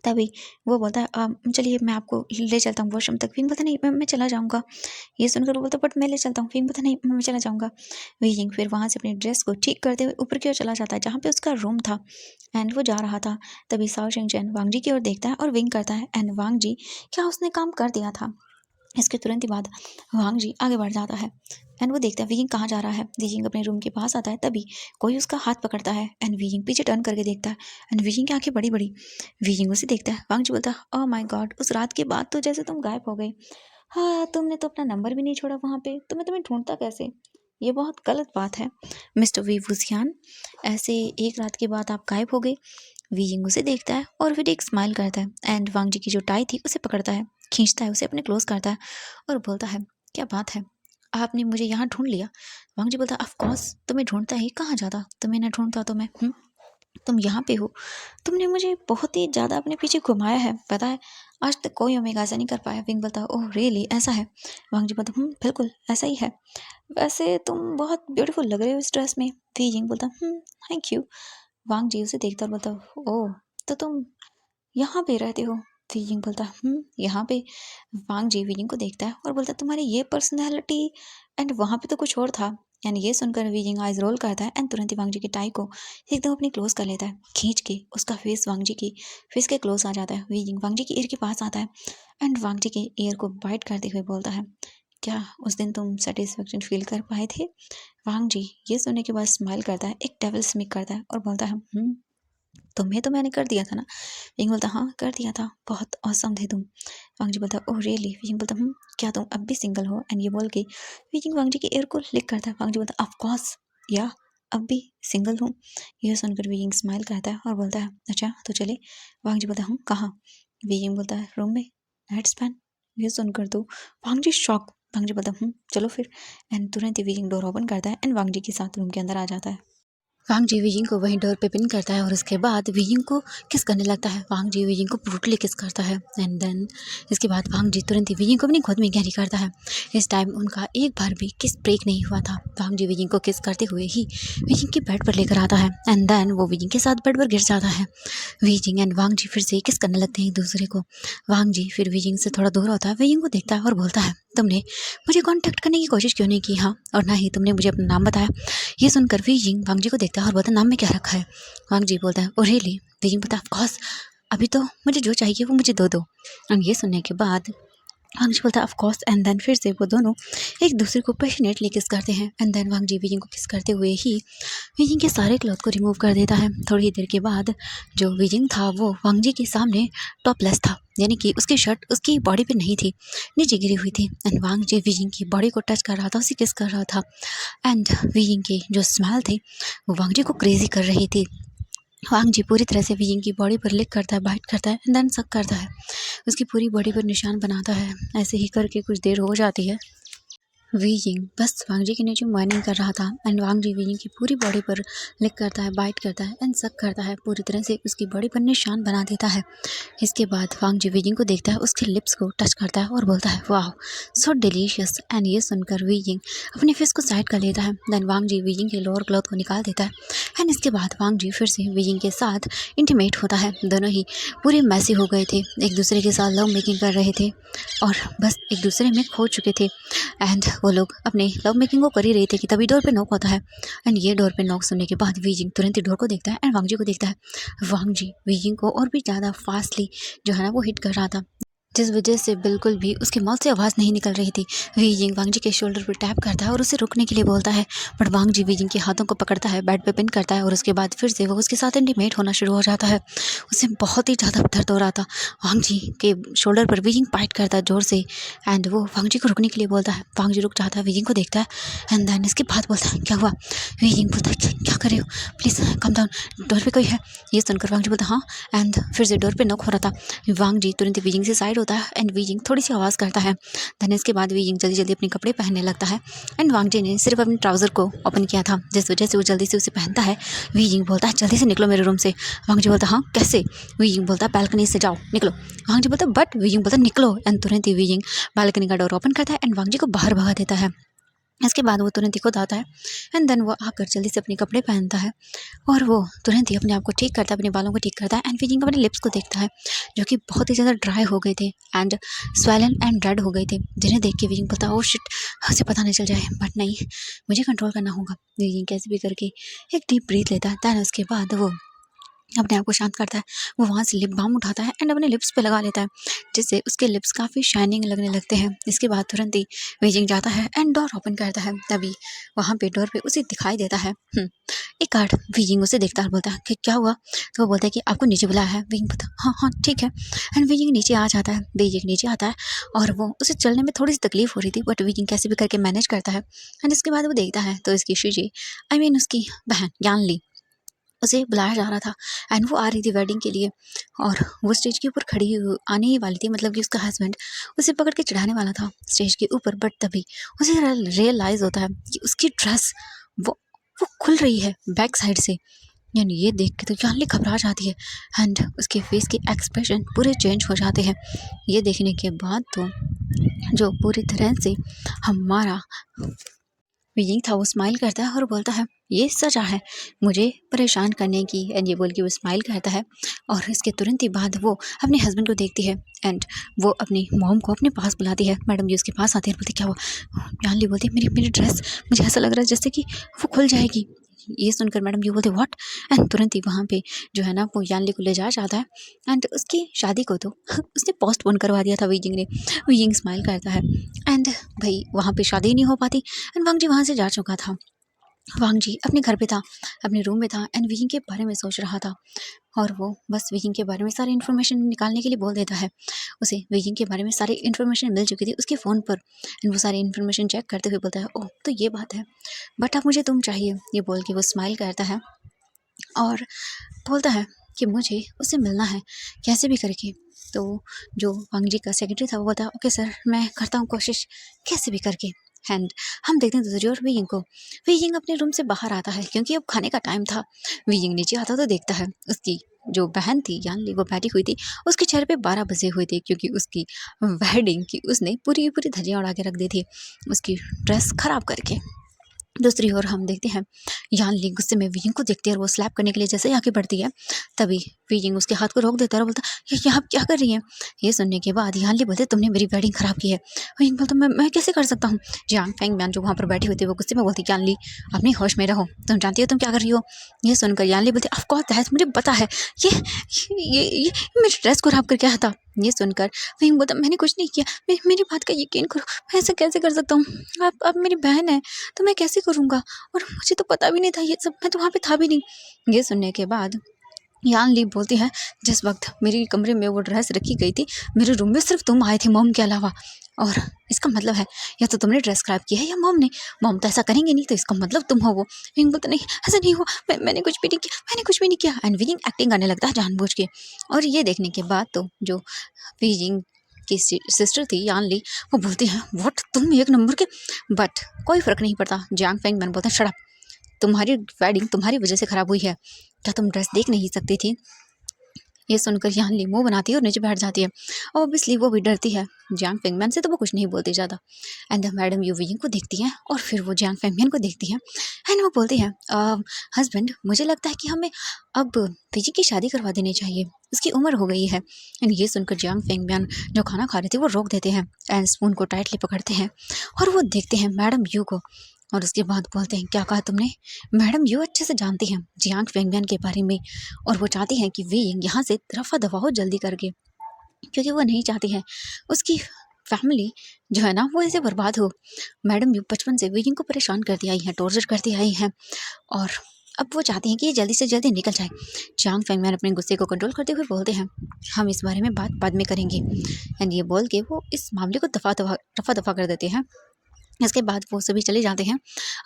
S1: तभी वो बोलता है चलिए मैं आपको ले चलता हूँ वॉशरूम तक। विंग बोलता नहीं मैं चला जाऊँगा। ये सुनकर वो बोलता बट मैं ले चलता हूँ। विंग बोलता नहीं मैं चला जाऊँगा। विंग फिर वहाँ से अपनी ड्रेस को ठीक करते हुए ऊपर की ओर चला जाता है जहाँ पे उसका रूम था एंड वो जा रहा था। तभी साओ शिंगचन वांग जी की ओर देखता है और विंग करता है एंड वांग जी क्या उसने काम कर दिया था। इसके तुरंत ही बाद वांग जी आगे बढ़ जाता है एंड वो देखता है वीइंग कहाँ जा रहा है। वीइंग अपने रूम के पास आता है, तभी कोई उसका हाथ पकड़ता है एंड वीइंग पीछे टर्न करके देखता है एंड वीइंग की आंखें बड़ी बड़ी। वीइंग उसे देखता है। वांग जी बोलता है, ओह माय गॉड, उस रात के बाद तो जैसे तुम गायब हो गई। हाँ, तुमने तो अपना नंबर भी नहीं छोड़ा वहाँ पे, तो मैं तुम्हें ढूंढता कैसे। ये बहुत गलत बात है मिस्टर वी वुसियान, ऐसे एक रात के बाद आप गायब हो गए। वीइंग उसे देखता है और फिर एक स्माइल करता है एंड वांग जी की जो टाई थी उसे पकड़ता है, खींचता है, उसे अपने क्लोज करता है और बोलता है, क्या बात है, आपने मुझे यहाँ ढूंढ लिया। वांग जी बोलता है, ऑफ कोर्स, तुम्हें ढूंढता ही कहाँ जाता, तुम्हें ना ढूंढता तो मैं तुम यहाँ पे हो। तुमने मुझे बहुत ही ज़्यादा अपने पीछे घुमाया है, पता है, आज तक कोई ओमेगा ऐसा नहीं कर पाया। विंग बोलता है, ओह रियली, ऐसा है। वांग जी बोलता, बिल्कुल ऐसा ही है। वैसे तुम बहुत ब्यूटीफुल लग रहे हो इस ड्रेस में। विंग बोलता, थैंक यू। वांग जी उसे देखता और बोलता, ओह, तो तुम यहाँ पे रहते हो। वियिंग बोलता, यहाँ पे। वांग जी वियिंग को देखता है और बोलता, तुम्हारी ये पर्सनैलिटी, एंड वहाँ पे तो कुछ और था। एंड ये सुनकर वियिंग आइज रोल करता है एंड तुरंत ही वांग जी की टाई को एकदम अपने क्लोज कर लेता है, खींच के उसका फेस वांग जी की फेस के क्लोज आ जाता है। वियिंग वांग जी की ईयर के पास आता है एंड वांग जी के ईयर को बाइट करते हुए बोलता है, क्या उस दिन तुम सेटिस्फेक्शन फील कर पाए थे। वांग जी ये सुनने के बाद स्माइल करता है, एक डेविल स्मिक करता है और बोलता है, तुम्हें तो मैंने कर दिया था ना। विंग बोलता, हाँ कर दिया था, बहुत औसम थे तुम। वांग जी बोलता, ओह रियली। विंग बोलता, क्या तुम अब भी सिंगल हो। एंड ये बोल के विंग वांग जी के एयर को लिक करता है। वांग जी बोलता, ऑफ कोर्स, या अब भी सिंगल हूँ। यह सुनकर विंग स्माइल करता है और बोलता है, अच्छा तो चले। वांग जी बोलता, कहाँ। विंग बोलता है, रूम में, नाइट स्पैन। ये सुनकर तो वांग जी शॉक। वांग जी बोलता, चलो फिर। एंड तुरंत ही विंग डोर ओपन करता है एंड वांग जी के साथ रूम के अंदर आ जाता है। वांग जी वियिंग को वहीं डोर पे पिन करता है और उसके बाद वियिंग को किस करने लगता है। वांग जी वियिंग को ब्रूटली किस करता है एंड देन इसके बाद वांग जी तुरंत ही वियिंग को अपनी गोद में गहरी करता है। इस टाइम उनका एक बार भी किस ब्रेक नहीं हुआ था। वांग जी वियिंग को किस करते हुए ही वियिंग के बेड पर लेकर आता है एंड देन वो वियिंग के साथ बेड पर गिर जाता है। वियिंग एंड वांग जी फिर से किस करने लगते हैं एक दूसरे को। वांग जी फिर वियिंग से थोड़ा दूर होता है, वियिंग को देखता है और बोलता है, तुमने मुझे कॉन्टेक्ट करने की कोशिश क्यों नहीं की, हाँ, और ना ही तुमने मुझे अपना नाम बताया। ये सुनकर वियिंग वांग जी को देखता है और बोलता है, नाम में क्या रखा है। वांग जी बोलता है, ओ रियली। वियिंग बोलता है, ऑफ कोर्स, अभी तो मुझे जो चाहिए वो मुझे दो दो। एंड ये सुनने के बाद वांग जी बोलता है, ऑफ कोर्स। एंड देन फिर से वो दोनों एक दूसरे को पैशनेटली किस करते हैं एंड देन वांग जी वियिंग को किस करते हुए ही वियिंग के सारे क्लॉथ को रिमूव कर देता है। थोड़ी ही देर के बाद जो वियिंग था वो वांग जी के सामने टॉपलेस था, यानी कि उसकी शर्ट उसकी बॉडी पे नहीं थी, नीचे गिरी हुई थी एंड वांग जी वियिंग की बॉडी को टच कर रहा था, उसे किस कर रहा था। एंड वियिंग की जो स्मेल थी वो वांग जी को क्रेजी कर रही थी। वांग जी पूरी तरह से वियिंग की बॉडी पर लिक करता है, बाइट करता है एंड देन सक करता है, उसकी पूरी बॉडी पर निशान बनाता है। ऐसे ही करके कुछ देर हो जाती है। वियिंग बस वांग जी के नीचे माइनिंग कर रहा था एंड वांग जी वियिंग की पूरी बॉडी पर लिक करता है, बाइट करता है एंड सक करता है, पूरी तरह से उसकी बॉडी पर निशान बना देता है। इसके बाद वांग जी वियिंग को देखता है, उसके लिप्स को टच करता है और बोलता है, वाह सो डिलीशियस। एंड ये सुनकर वियिंग अपने फेस को साइड कर लेता है। देन वांग जी वियिंग के लोअर क्लॉथ को निकाल देता है एंड इसके बाद वांग जी फिर से वियिंग के साथ इंटीमेट होता है। दोनों ही पूरे मैसी हो गए थे, एक दूसरे के साथ लव मेकिंग कर रहे थे और बस एक दूसरे में खो चुके थे। एंड वो लोग अपने लव मेकिंग को कर ही रहे थे कि तभी डोर पे नॉक होता है एंड ये डोर पे नॉक सुनने के बाद वियिंग तुरंत ही डोर को देखता है एंड वांग जी को देखता है। वांग जी वियिंग को और भी ज़्यादा फास्टली जो है ना वो हिट कर रहा था, जिस वजह से बिल्कुल भी उसके माउथ से आवाज़ नहीं निकल रही थी। वियिंग वांग जी के शोल्डर पर टैप करता है और उसे रुकने के लिए बोलता है, बट वांग जी वियिंग के हाथों को पकड़ता है, बेड पे पिन करता है और उसके बाद फिर से वो उसके साथ इंटीमेट होना शुरू हो जाता है। उसे बहुत ही ज़्यादा दर्द हो रहा था। वांग जी के शोल्डर पर वियिंग बाइट करता है जोर से एंड वो वांग जी को रुकने के लिए बोलता है। वांग जी रुक जाता है, वियिंग को देखता है एंड देन इसके बाद बोलता है, क्या हुआ। वियिंग बोलता है, क्या कर रहे हो, प्लीज़ कम डाउन, डोर पे कोई है। ये सुनकर वांग जी बोलता है, हाँ। एंड फिर से डोर पे नॉक हो रहा था। वांग जी तुरंत वियिंग से साइड होता है एंड वियिंग थोड़ी सी आवाज़ करता है। देन इसके बाद वियिंग जल्दी जल्दी अपने कपड़े पहनने लगता है एंड वांग जी ने सिर्फ अपने ट्राउज़र को ओपन किया था, जिस वजह से वो जल्दी से उसे पहनता है। वियिंग बोलता है, जल्दी से निकलो मेरे रूम से। वांग जी बोलता है, हाँ कैसे। वियिंग बोलता है, बालकनी से जाओ, निकलो। वांग जी बोलता है, बट। वियिंग बोलता है, निकलो। एंड तुरंत ही वियिंग बालकनी का डोर ओपन करता है एंड वांग जी को बाहर भगा देता है। इसके बाद वो तुरंत ही खुद आता है एंड देन वो आकर जल्दी से अपने कपड़े पहनता है और वो तुरंत ही अपने आप को ठीक करता है, अपने बालों को ठीक करता है एंड वियिंग अपने लिप्स को देखता है जो कि बहुत ही ज़्यादा ड्राई हो गए थे एंड स्वेलन एंड रेड हो गए थे, जिन्हें देख के वियिंग बोलता है, ओह शिट, उसे पता नहीं चल जाए, बट नहीं, मुझे कंट्रोल करना होगा। वियिंग कैसे भी करके एक डीप ब्रीथ लेता है। दैन उसके बाद वो अपने आप को शांत करता है। वो वहाँ से लिप बाम उठाता है एंड अपने लिप्स पे लगा लेता है, जिससे उसके लिप्स काफ़ी शाइनिंग लगने लगते हैं। इसके बाद तुरंत ही बीजिंग जाता है एंड डोर ओपन करता है। तभी वहाँ पे डोर पे उसे दिखाई देता है एक कार्ड। बीजिंग उसे देखता है और बोलता है कि क्या हुआ? तो वो बोलता है कि आपको नीचे बुलाया है। बीजिंग बोलता है हाँ हाँ ठीक है। एंड बीजिंग नीचे आ जाता है। बीजिंग नीचे आता है और वो उसे चलने में थोड़ी सी तकलीफ हो रही थी, बट बीजिंग कैसे भी करके मैनेज करता है। एंड इसके बाद वो देखता है तो इसकी शीशी आई मीन उसकी बहन यानली, उसे बुलाया जा रहा था एंड वो आ रही थी वेडिंग के लिए। और वो स्टेज के ऊपर आने ही वाली थी, मतलब कि उसका हस्बैंड उसे पकड़ के चढ़ाने वाला था स्टेज के ऊपर। बट तभी उसे रियलाइज होता है कि उसकी ड्रेस वो वो खुल रही है बैक साइड से। यानी ये देख के तो जानली घबरा जाती है एंड उसके फेस के एक्सप्रेशन पूरे चेंज हो जाते हैं। ये देखने के बाद तो जो पूरी तरह से हमारा यही था, वो स्माइल करता है और बोलता है ये सजा है मुझे परेशान करने की। एंड ये बोल के वो स्माइल करता है और इसके तुरंत ही बाद वो अपने हस्बैंड को देखती है एंड वो अपनी मॉम को अपने पास बुलाती है। मैडम जी उसके पास आती है, बोलती क्या हुआ? जानली बोलती है मेरी मेरी ड्रेस, मुझे ऐसा लग रहा है जैसे कि वो खुल जाएगी। ये सुनकर मैडम जी बोलते व्हाट? एंड तुरंत ही वहाँ पे जो है ना वो यानली को ले जाया जाता है एंड उसकी शादी को तो उसने पोस्टपोन करवा दिया था वीजिंग ने। वीजिंग स्माइल करता है एंड भाई वहाँ पे शादी नहीं हो पाती एंड वांग जी वहाँ से जा चुका था। वांग जी अपने घर पे था, अपने रूम में था एंड वीइंग के बारे में सोच रहा था। और वो बस वीइंग के बारे में सारी इन्फॉर्मेशन निकालने के लिए बोल देता है। उसे वीइंग के बारे में सारी इन्फॉर्मेशन मिल चुकी थी उसके फ़ोन पर एंड वो सारी इन्फॉर्मेशन चेक करते हुए बोलता है ओह तो ये बात है, बट अब मुझे तुम चाहिए। ये बोल के वो स्माइल करता है और बोलता है कि मुझे उससे मिलना है कैसे भी करके। तो जो वांग जी का सेक्रेटरी था वो बोलता है ओके सर मैं करता हूँ कोशिश कैसे भी करके। एंड हम देखते हैं दूसरी ओर वीइंग को। वीइंग अपने रूम से बाहर आता है क्योंकि अब खाने का टाइम था। वीइंग नीचे आता तो देखता है उसकी जो बहन थी यानली वो बैठी हुई थी। उसके चेहरे पे 12 बजे हुए थे क्योंकि उसकी वेडिंग की उसने पूरी की पूरी धज्जियाँ उड़ा के रख दी थी उसकी ड्रेस खराब करके। दूसरी ओर हम देखते हैं यानली गुस्से में वीइंग को देखती है और वो स्लैप करने के लिए जैसे ही आगे बढ़ती है तभी वीइंग उसके हाथ को रोक देता है और बोलता है ये आप क्या कर रही हैं? ये सुनने के बाद यानली बोलते तुमने मेरी वेडिंग खराब की है। वीइंग बोलता मैं कैसे कर सकता हूँ? जियांग फेंग मैन जो वहाँ पर बैठी हुई थी वो गुस्से में बोलती यानली अपनी होश में रहो, तुम जानती हो तुम क्या कर रही हो? ये सुनकर यानली बोलती ऑफ कोर्स दैट मुझे पता है, ये मेरी ड्रेस को खराब करके आया था। ये सुनकर वीइंग बोलता मैंने कुछ नहीं किया, मेरी बात का यकीन करो, मैं ऐसा कैसे कर सकता हूँ? आप मेरी बहन है तो मैं कैसे करूँगा? और मुझे तो पता भी नहीं था ये सब, मैं तो वहाँ पे था भी नहीं। ये सुनने के बाद यान ली बोलती है जिस वक्त मेरे कमरे में वो ड्रेस रखी गई थी मेरे रूम में सिर्फ तुम आए थे मॉम के अलावा, और इसका मतलब है या तो तुमने ड्रेस खराब की है या मॉम ने। मॉम तो ऐसा करेंगे नहीं तो इसका मतलब तुम हो वो। विंग बोलता नहीं ऐसा नहीं हुआ, मैंने कुछ भी नहीं किया, मैंने कुछ भी नहीं किया। एंड विंग एक्टिंग करने लगता है जानबूझ के। और ये देखने के बाद तो जो विंग की सिस्टर थी यान ली वो बोलती है व्हाट तुम एक नंबर के, बट कोई फर्क नहीं पड़ता। जियांग फेंग मैन बोलता है शट अप, तुम्हारी वेडिंग तुम्हारी वजह से खराब हुई है, क्या तुम ड्रेस देख नहीं सकती थी? ये सुनकर यहाँ ली मुंह बनाती है और नीचे बैठ जाती है। और ऑब्वियसली वो भी डरती है जियांग फेंगमैन से, तो वो कुछ नहीं बोलती ज़्यादा। एंड मैडम यू विंग को देखती है और फिर वो जियांग फेंगमैन को देखती है एंड वो बोलती है हस्बैंड मुझे लगता है कि हमें अब विजी की शादी करवा देनी चाहिए, उसकी उम्र हो गई है। एंड ये सुनकर जियांग फेंगमैन जो खाना खा रहे थे वो रोक देते हैं एंड स्पून को टाइटली पकड़ते हैं और वो देखते हैं मैडम यू को। और उसके बाद बोलते हैं क्या कहा तुमने? मैडम यू अच्छे से जानती हैं जियांग फेंगमैन के बारे में और वो चाहती हैं कि वे यहाँ से रफा दफा हो जल्दी करके, क्योंकि वो नहीं चाहती है उसकी फैमिली जो है ना वो ऐसे बर्बाद हो। मैडम यू बचपन से विंग को परेशान करती आई हैं, टॉर्चर करती आई हैं और अब वो चाहती हैं कि ये जल्दी से जल्दी निकल जाए। चांग फेंगमैन अपने गुस्से को कंट्रोल करते हुए बोलते हैं हम इस बारे में बात बाद में करेंगे। एंड ये बोल के वो इस मामले को रफा दफा कर देते हैं। इसके बाद वो सभी चले जाते हैं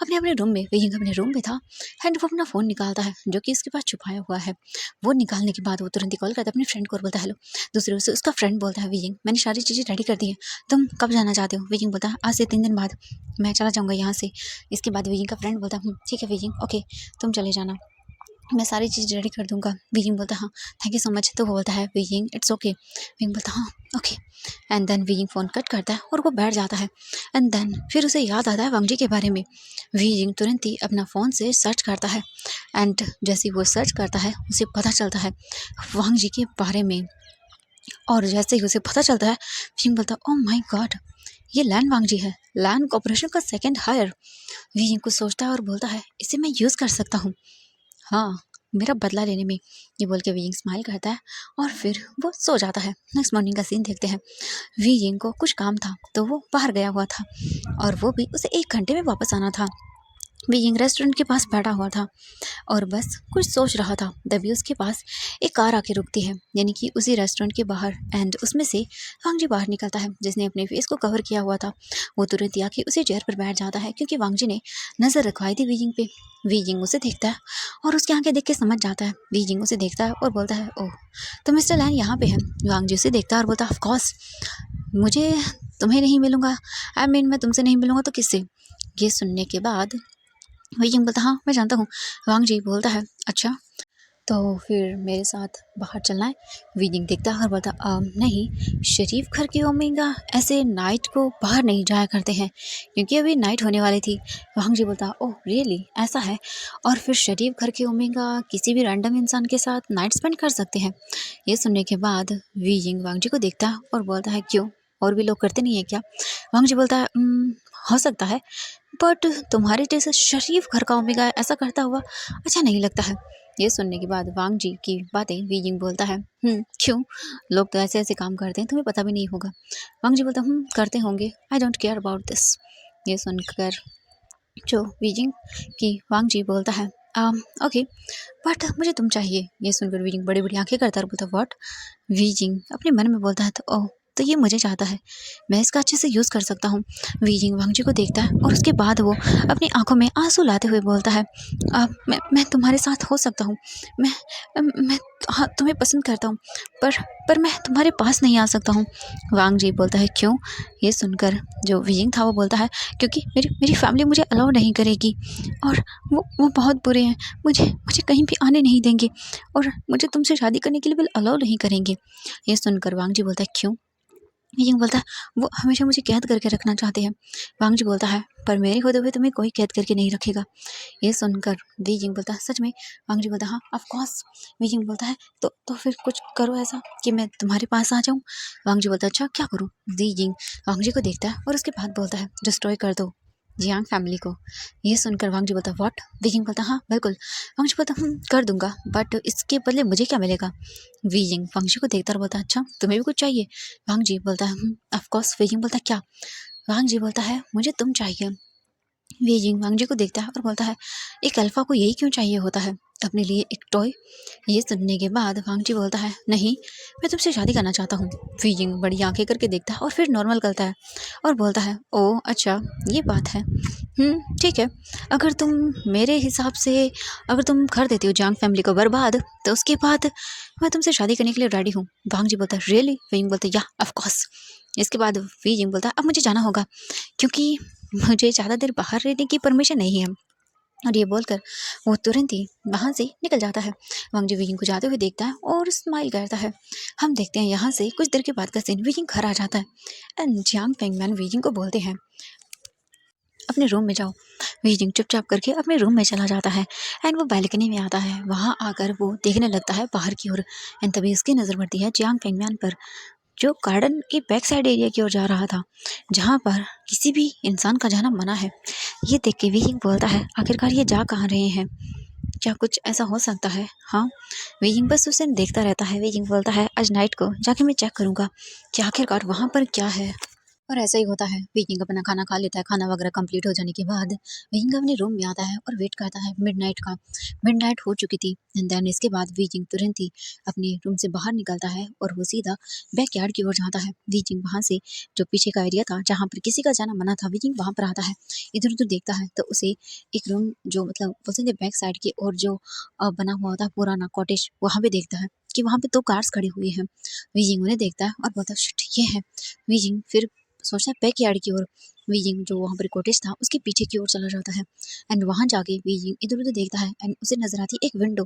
S1: अपने अपने रूम में। विंग अपने रूम में था एंड वो अपना फ़ोन निकालता है जो कि उसके पास छुपाया हुआ है। वो निकालने के बाद वो तुरंत ही कॉल करता है अपने फ्रेंड को और बोलता है हेलो। दूसरे से उसका फ्रेंड बोलता है विंग मैंने सारी चीज़ें रेडी कर दी हैं, तुम कब जाना चाहते हो? विंग बोलता है आज से 3 दिन बाद मैं चला जाऊँगा यहाँ से। इसके बाद विंग का फ्रेंड बोलता है ठीक है विंग ओके तुम चले जाना, मैं सारी चीज़ रेडी कर दूँगा। विंग बोलता हाँ थैंक यू सो मच। तो वो बोलता है विंग इट्स ओके। विंग बोलता हाँ okay. And then Wei Ying phone cut करता है और वो बैठ जाता है। एंड देन फिर उसे याद आता है वांग जी के बारे में। विंग तुरंत ही अपना फ़ोन से सर्च करता है एंड जैसे ही वो सर्च करता है उसे पता चलता है वांग जी के बारे में। और जैसे ही उसे पता चलता है विंग बोलता ओह माय गॉड ये लैन वांग जी है, लैन कॉर्पोरेशन का सेकंड हायर। विंग कुछ सोचता है और बोलता है इसे मैं यूज़ कर सकता हूँ। हाँ मेरा बदला लेने में, ये बोल के वीइंग स्माइल करता है और फिर वो सो जाता है। नेक्स्ट मॉर्निंग का सीन देखते हैं। वीइंग को कुछ काम था तो वो बाहर गया हुआ था और वो भी उसे 1 घंटे में वापस आना था। वीइंग रेस्टोरेंट के पास बैठा हुआ था और बस कुछ सोच रहा था। तभी उसके पास एक कार आके रुकती है, यानी कि उसी रेस्टोरेंट के बाहर। एंड उसमें से वांगजी बाहर निकलता है जिसने अपने फेस को कवर किया हुआ था। वो तुरंत आके उसी चेयर पर बैठ जाता है क्योंकि वांगजी ने नज़र रखवाई थी वीजिंग पे। वीजिंग उसे देखता है और उसकी आंखें देख के समझ जाता है। वीजिंग उसे देखता है और बोलता है, ओह तो मिस्टर लैन यहाँ पे है। वांगजी उसे देखता है और बोलता है, ऑफ कोर्स मुझे तुम्हें नहीं मिलूंगा, आई मीन मैं तुमसे नहीं मिलूंगा तो किससे। ये सुनने के बाद वीजिंग बोलता, हाँ मैं जानता हूँ। वांगजी बोलता है, अच्छा तो फिर मेरे साथ बाहर चलना है। वीजिंग देखता है और बोलता, नहीं, शरीफ घर के ओमेगा ऐसे नाइट को बाहर नहीं जाया करते हैं क्योंकि अभी नाइट होने वाली थी। वांगजी बोलता, ओह रियली ऐसा है, और फिर शरीफ घर के ओमेगा किसी भी रैंडम इंसान के साथ नाइट स्पेंड कर सकते हैं। ये सुनने के बाद वीजिंग वांगजी को देखता है और बोलता है, क्यों, और भी लोग करते नहीं है क्या। वांगजी बोलता है, हो सकता है, बट तुम्हारे जैसे शरीफ घर का ओमेगा ऐसा करता हुआ अच्छा नहीं लगता है। ये सुनने के बाद वांग जी की बातें वीजिंग बोलता है, क्यों, लोग तो ऐसे ऐसे काम करते हैं, तुम्हें पता भी नहीं होगा। वांग जी बोलता, करते होंगे, I don't care about this. ये सुनकर जो वीजिंग की वांग जी बोलता है, ओके बट मुझे तुम चाहिए। ये सुनकर वीजिंग बड़ी बड़ी आंखें करता है और बोलता, व्हाट। वीजिंग अपने मन में बोलता है, तो ओह तो ये मुझे चाहता है, मैं इसका अच्छे से यूज़ कर सकता हूँ। वीजिंग वांगजी को देखता है और उसके बाद वो अपनी आंखों में आंसू लाते हुए बोलता है, मैं तुम्हारे साथ हो सकता हूँ, मैं हाँ तुम्हें पसंद करता हूँ, पर मैं तुम्हारे पास नहीं आ सकता हूँ। वांगजी बोलता है, क्यों। ये सुनकर जो वीजिंग था वो बोलता है, क्योंकि मेरी मेरी फैमिली मुझे अलाउ नहीं करेगी और वो बहुत बुरे हैं, मुझे मुझे कहीं भी आने नहीं देंगे और मुझे तुमसे शादी करने के लिए बिल्कुल अलाउ नहीं करेंगे। ये सुनकर वांगजी बोलता है, क्यों। वीजिंग बोलता है, वो हमेशा मुझे कैद करके रखना चाहते हैं। वांगजी बोलता है, पर मेरे होते हुए तुम्हें कोई कैद करके नहीं रखेगा। ये सुनकर वीजिंग बोलता है, सच में। वांगजी बोलता है, हाँ ऑफ कोर्स। वीजिंग बोलता है, तो फिर कुछ करो ऐसा कि मैं तुम्हारे पास आ जाऊँ। वांगजी बोलता है, अच्छा क्या करूँ। वीजिंग वांगजी को देखता है और उसके बाद बोलता है, डिस्ट्रॉय कर दो जियांग फैमिली को। ये सुनकर वांगजी बोलता, व्हाट। वीजिंग बोलता, हाँ बिल्कुल। वांगजी बोलता, कर दूंगा, बट इसके बदले मुझे क्या मिलेगा। वीजिंग वांगजी को देखता और बोलता, अच्छा तुम्हें भी कुछ चाहिए। वांगजी बोलता है, ऑफ कोर्स। वीजिंग बोलता, क्या। वांगजी बोलता है, मुझे तुम चाहिए। वीजिंग वांगजी को देखता है और बोलता है, एक अल्फा को यही क्यों चाहिए होता है, अपने लिए एक टॉय। ये सुनने के बाद वांगजी बोलता है, नहीं, मैं तुमसे शादी करना चाहता हूँ। वीजिंग बड़ी आंखें करके देखता है और फिर नॉर्मल करता है और बोलता है, ओह अच्छा ये बात है, ठीक है। अगर तुम मेरे हिसाब से अगर तुम कर देती हो जांग फैमिली को बर्बाद, तो उसके बाद मैं तुमसे शादी करने के लिए रेडी हूँ। वांगजी बोलता है, रियली। वीजिंग बोलता है, या ऑफ कोर्स। इसके बाद वीजिंग बोलता है, अब मुझे जाना होगा क्योंकि मुझे ज़्यादा देर बाहर रहने की परमिशन नहीं है। और ये बोलकर वो तुरंत ही वहाँ से निकल जाता है। वांगजी वीजिंग को जाते हुए देखता है और स्माइल करता है। हम देखते हैं यहाँ से कुछ देर के बाद का सीन, वीजिंग घर आ जाता है एंड जियांग फेंगमैन वीजिंग को बोलते हैं, अपने रूम में जाओ। वीजिंग चुपचाप करके अपने रूम में चला जाता है एंड वो बालकनी में आता है। वहाँ आकर वो देखने लगता है बाहर की ओर एंड तभी उसकी नज़र पड़ती है जियांग फेंगमैन पर, जो गार्डन के बैक साइड एरिया की ओर जा रहा था, जहाँ पर किसी भी इंसान का जाना मना है। ये देख के वीजिंग बोलता है, आखिरकार ये जा कहाँ रहे हैं, क्या कुछ ऐसा हो सकता है। हाँ, वीजिंग बस उसे देखता रहता है। वीजिंग बोलता है, आज नाइट को जाके मैं चेक करूँगा कि आखिरकार वहाँ पर क्या है। और ऐसा ही होता है। वीजिंग अपना खाना खा लेता है। खाना वगैरह कंप्लीट हो जाने के बाद वीजिंग अपने रूम में आता है और वेट करता है मिडनाइट का। मिडनाइट हो चुकी थी एंड देन इसके बाद वीजिंग तुरंत ही अपने रूम से बाहर निकलता है और वो सीधा बैकयार्ड की ओर जाता है। वीजिंग वहाँ से जो पीछे का एरिया था जहाँ पर किसी का जाना मना था, वीजिंग वहाँ पर आता है। इधर उधर देखता है तो उसे एक रूम जो मतलब बोलते थे बैक साइड की ओर जो बना हुआ होता है पुराना कॉटेज, वहाँ पे देखता है कि वहाँ पे 2 कार्स खड़ी हुई हैं। वीजिंग उन्हें देखता है और बोलता है, शिट ये है। वीजिंग फिर सोचता है बैकयार्ड की ओर। वीजिंग जो वहाँ पर कॉटेज था उसके पीछे की ओर चला जाता है एंड वहाँ जाके वीजिंग इधर उधर देखता है एंड उसे नजर आती है एक विंडो।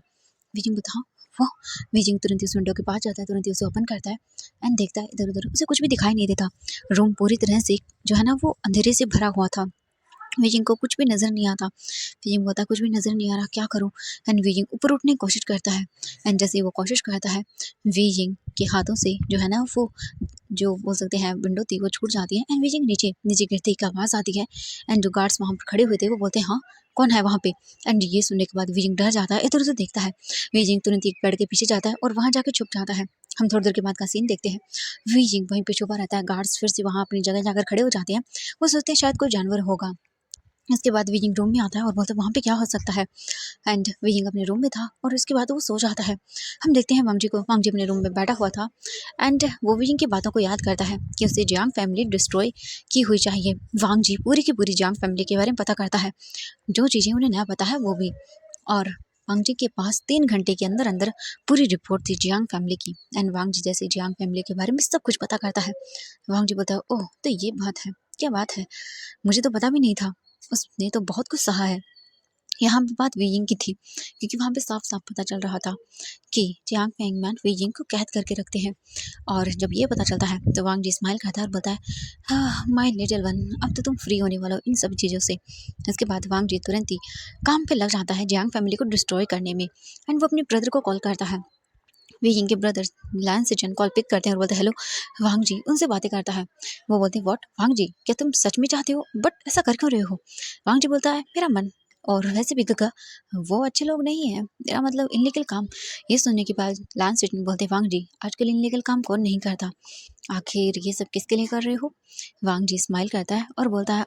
S1: वीजिंग बोलता, हाँ वो। वीजिंग तुरंत ही उस विंडो के पास जाता है, तुरंत ही उसे ओपन करता है एंड देखता है इधर उधर उसे कुछ भी दिखाई नहीं देता। रूम पूरी तरह से जो है ना वो अंधेरे से भरा हुआ था। वीजिंग को कुछ भी नज़र नहीं आता। वीजिंग बोलता है, कुछ भी नज़र नहीं आ रहा, क्या करूँ। एंड वीजिंग ऊपर उठने की कोशिश करता है एंड जैसे ही वो कोशिश करता है वीजिंग के हाथों से जो है ना वो जो बोल सकते हैं विंडो थी वो छूट जाती है एंड वीजिंग नीचे नीचे गिरते ही एक आवाज़ आती है एंड जो गार्ड्स वहाँ पर खड़े हुए थे वो बोलते हैं, हाँ कौन है वहाँ पे। एंड ये सुनने के बाद वीजिंग डर जाता है, इधर उधर देखता है। वीजिंग तुरंत एक पेड़ के पीछे जाता है और वहाँ जाके छुप जाता है। हम थोड़ी देर के बाद का सीन देखते हैं। वीजिंग वहीं पे छुपा रहता है। गार्ड्स फिर से वहाँ अपनी जगह जाकर खड़े हो जाते हैं। वो सोचते हैं शायद कोई जानवर होगा। इसके बाद वीजिंग रूम में आता है और बोलता है वहाँ पे क्या हो सकता है। एंड वीजिंग अपने रूम में था और उसके बाद वो सो जाता है। हम देखते हैं वांग जी को। वांग जी अपने रूम में बैठा हुआ था एंड वो वीजिंग की बातों को याद करता है कि उसे जियांग फैमिली डिस्ट्रॉय की हुई चाहिए। वांग जी पूरी की पूरी जियांग फैमिली के बारे में पता करता है, जो चीज़ें उन्हें ना पता है वो भी। और वांग जी के पास 3 घंटे के अंदर अंदर पूरी रिपोर्ट थी जियांग फैमिली की। एंड वांग जी जैसे जियांग फैमिली के बारे में सब कुछ पता करता है। वांग जी बोलता है ओह तो ये बात है, क्या बात है, मुझे तो पता भी नहीं था। उसने तो बहुत कुछ सहा है। यहाँ पे बात वीइंग की थी, क्योंकि वहाँ पे साफ-साफ पता चल रहा था कि जियांग फेंगमैन वीइंग को कैद करके रखते हैं। और जब ये पता चलता है तो वांग जी स्माइल करता है और बोलता है, हाँ माय लिटिल वन, अब तो तुम फ्री होने वाला हो इन सब चीज़ों से। इसके बाद वांग जी तुरंत ही काम पे लग जाता है जियांग फैमिली को डिस्ट्रॉय करने में। एंड वो अपने ब्रदर को कॉल करता है। वीइंग के brother Lan Xichen call pick करते हैं और बोलते हैं हेलो वांग जी, उनसे बातें करता है। वो बोलते हैं व्हाट वांग जी, क्या तुम सच में चाहते हो, बट ऐसा कर क्यों रहे हो। वांग जी बोलता है मेरा मन, और वैसे भी गगा वो अच्छे लोग नहीं है, मेरा मतलब इनलीगल काम। ये सुनने के बाद लैंस सेजन बोलते हैं वांग जी आजकल इनलीगल काम कौन नहीं करता, आखिर ये सब किसके लिए कर रहे हो। वांग जी स्माइल करता है और बोलता है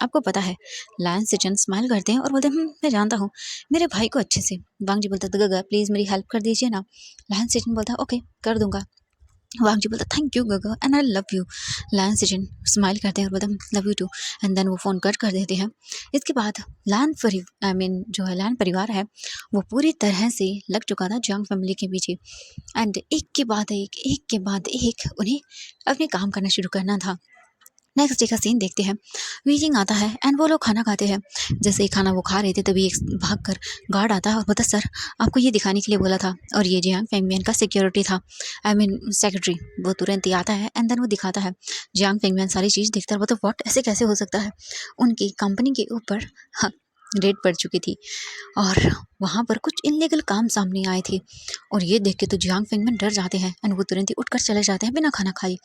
S1: आपको पता है। लैंस सेजन स्माइल करते हैं और बोलते हैं मैं जानता हूँ मेरे भाई को अच्छे से। वांग जी बोलता है गगा प्लीज़ मेरी हेल्प कर दीजिए ना। लैंस सेजन बोलता है ओके कर दूंगा। वांग जी बोलता है थैंक यू गगा and I love you. Lan Xichen smile करते हैं और बोलते हैं love you too. And then वो फ़ोन कट कर देते हैं। इसके बाद जो है लैन परिवार है वो पूरी तरह से लग चुका था जंग फैमिली के पीछे। एंड एक के बाद एक उन्हें अपने काम करना शुरू करना था। नेक्स्ट डे का सीन देखते हैं। वीजिंग आता है एंड वो लोग खाना खाते हैं। जैसे ही खाना वो खा रहे थे तभी एक भाग कर गार्ड आता है और बोलता सर आपको ये दिखाने के लिए बोला था। और ये जियांग फेंगमियन का सिक्योरिटी था, आई मीन सेक्रेटरी। वो तुरंत ही आता है एंड देन वो दिखाता है। जियांग फेंगमियन सारी चीज़ देखता है, वो तो व्हाट ऐसे कैसे हो सकता है। उनकी कंपनी के ऊपर हाँ रेड पड़ चुकी थी और वहाँ पर कुछ इनलीगल काम सामने आए थे। और ये देख के तो जियांग फेंगमियन डर जाते हैं एंड वो तुरंत ही उठकर चले जाते हैं बिना खाना खाए।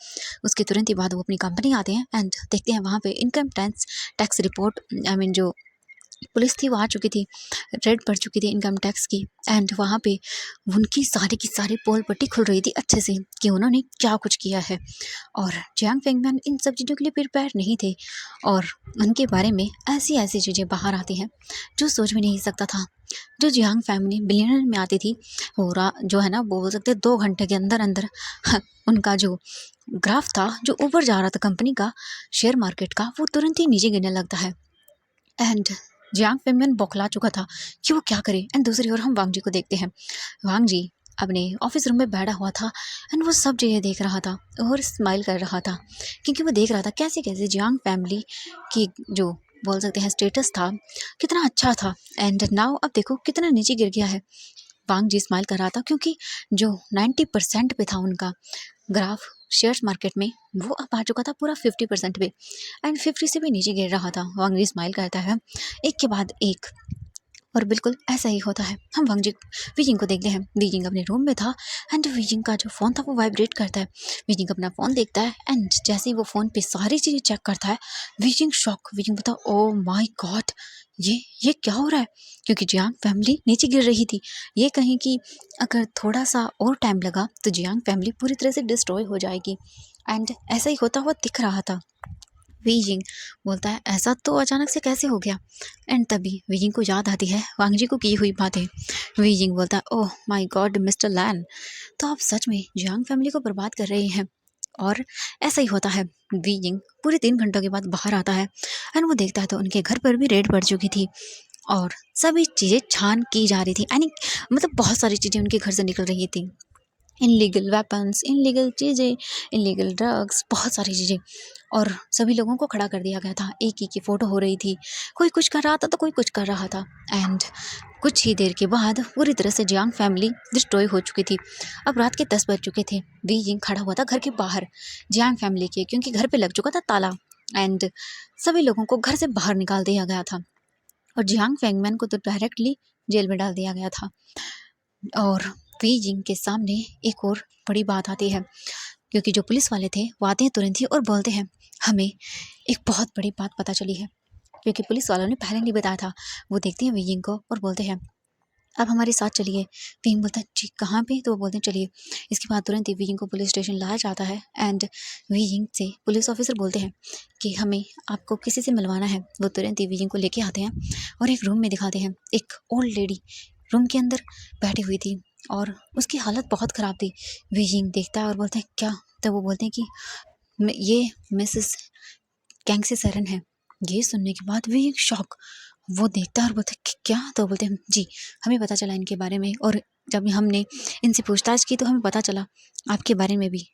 S1: उसके तुरंत ही बाद वो अपनी कंपनी आते हैं एंड देखते हैं वहाँ पे income tax report, I mean जो पुलिस थी वो आ चुकी थी, रेड पड़ चुकी थी इनकम टैक्स की। एंड वहाँ पे उनकी सारी की सारी पोल पट्टी खुल रही थी अच्छे से कि उन्होंने क्या कुछ किया है। और जियांग फेंगमैन इन सब चीज़ों के लिए प्रिपेयर नहीं थे और उनके बारे में ऐसी ऐसी चीज़ें बाहर आती हैं जो सोच भी नहीं सकता था। जो जियांग फैमिली बिलियनर में आती थी पूरा जो है ना वो बोल सकते 2 घंटे के अंदर अंदर उनका जो ग्राफ था जो ऊपर जा रहा था कंपनी का शेयर मार्केट का वो तुरंत ही नीचे गिरने लगता है। एंड जियांग फेंगमियन बौखला चुका था कि वो क्या करे। एंड दूसरी ओर हम वांग जी को देखते हैं। वांग जी अपने ऑफिस रूम में बैठा हुआ था एंड वो सब चीज़ें देख रहा था और स्माइल कर रहा था, क्योंकि वो देख रहा था कैसे कैसे जियांग फैमिली की जो बोल सकते हैं स्टेटस था कितना अच्छा था। एंड नाउ अब देखो कितना नीचे गिर गया है। वांग जी स्माइल कर रहा था क्योंकि जो 90% पे था उनका ग्राफ शेयर्स मार्केट में वो अब आ चुका था पूरा 50% पे एंड 50 से भी नीचे गिर रहा था। वांग जी स्माइल करता है एक के बाद एक। और बिल्कुल ऐसा ही होता है। हम वांग जी वीजिंग को देखते हैं। वीजिंग अपने रूम में था एंड वीजिंग का जो फ़ोन था वो वाइब्रेट करता है। वीजिंग अपना फ़ोन देखता है एंड जैसे ही वो फ़ोन पे सारी चीज़ें चेक करता है वीजिंग शॉक। वीजिंग बोलता ओ माय गॉड ये क्या हो रहा है, क्योंकि जियांग फैमिली नीचे गिर रही थी। ये कहीं कि अगर थोड़ा सा और टाइम लगा तो जियांग फैमिली पूरी तरह से डिस्ट्रॉय हो जाएगी। एंड ऐसा ही होता हुआ दिख रहा था। वीजिंग बोलता है ऐसा तो अचानक से कैसे हो गया। एंड तभी वीजिंग को याद आती है वांग जी को की हुई बातें। वीजिंग बोलता है ओह माय गॉड मिस्टर लैन, तो आप सच में जियांग फैमिली को बर्बाद कर रहे हैं। और ऐसा ही होता है। वीजिंग पूरे 3 घंटों के बाद बाहर आता है एंड वो देखता है तो उनके घर पर भी रेड पड़ चुकी थी और सभी चीज़ें छान की जा रही थी। यानी मतलब बहुत सारी चीज़ें उनके घर से निकल रही थी, इनलीगल वेपन्स, इनलीगल चीज़ें, इनलीगल ड्रग्स, बहुत सारी चीज़ें। और सभी लोगों को खड़ा कर दिया गया था, एक ही की फ़ोटो हो रही थी, कोई कुछ कर रहा था तो कोई कुछ कर रहा था। एंड कुछ ही देर के बाद पूरी तरह से जियांग फैमिली डिस्ट्रॉय हो चुकी थी। अब रात के 10 बज चुके थे। वीजिंग खड़ा हुआ था घर के बाहर जियांग फैमिली के, क्योंकि घर पे लग चुका था ताला एंड सभी लोगों को घर से बाहर निकाल दिया गया था और जियांग फेंगमैन को तो डायरेक्टली जेल में डाल दिया गया था। और वीजिंग के सामने एक और बड़ी बात आती है, क्योंकि जो पुलिस वाले थे वो आते हैं तुरंत ही और बोलते हैं हमें एक बहुत बड़ी बात पता चली है। क्योंकि पुलिस वालों ने पहले नहीं बताया था। वो देखते हैं वीइंग को और बोलते हैं आप हमारे साथ चलिए। वीइंग बोलता है जी कहाँ पे? तो वो बोलते हैं चलिए। इसके बाद तुरंत ही वीइंग को पुलिस स्टेशन लाया जाता है एंड वीइंग से पुलिस ऑफिसर बोलते हैं कि हमें आपको किसी से मिलवाना है। वो तुरंत ही वीइंग को लेके आते हैं और एक रूम में दिखाते हैं। एक ओल्ड लेडी रूम के अंदर बैठी हुई थी और उसकी हालत बहुत ख़राब थी। वीइंग देखता है और बोलते हैं क्या? तो वो बोलते हैं कि ये मिसेस कैंगसी सरन है। ये सुनने के बाद भी एक शॉक। वो देखता है और बोलता है कि क्या? तो बोलते हैं जी हमें पता चला इनके बारे में और जब हमने इनसे पूछताछ की तो हमें पता चला आपके बारे में भी।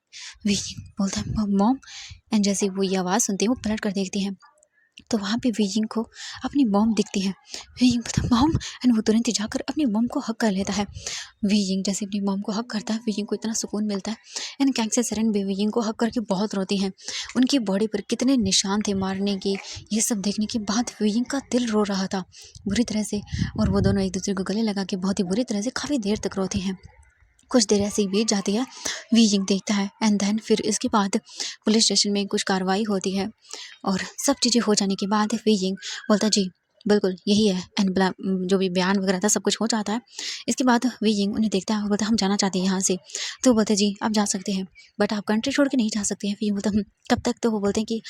S1: वी बोलता है मॉम। एंड जैसे वो ये आवाज़ सुनते हैं वो पलट कर देखती हैं तो वहाँ पे वीइंग को अपनी मॉम दिखती है। वीइंग बोलता है मॉम एंड वो तुरंत ही जाकर अपनी मॉम को हक कर लेता है। वीइंग जैसे अपनी मॉम को हक करता है वीइंग को इतना सुकून मिलता है एंड कैंगसी सरन भी वीइंग को हक करके बहुत रोती हैं। उनकी बॉडी पर कितने निशान थे मारने के, ये सब देखने के बाद वीइंग का दिल रो रहा था बुरी तरह से और वो दोनों एक दूसरे को गले लगा के बहुत ही बुरी तरह से काफ़ी देर तक रोते हैं। कुछ देर ऐसे ही बीत जाती है। वीइंग देखता है एंड देन फिर इसके बाद पुलिस स्टेशन में कुछ कार्रवाई होती है और सब चीज़ें हो जाने के बाद वीइंग बोलता है जी बिल्कुल यही है एंड जो भी बयान वगैरह था सब कुछ हो जाता है। इसके बाद वीइंग उन्हें देखता है और बोलता है हम जाना चाहते हैं यहाँ से। तो वो बोलते हैं जी आप जा सकते हैं बट आप कंट्री छोड़ के नहीं जा सकते हैं। वीइंग बोलता है कब तक? तो वो बोलते हैं कि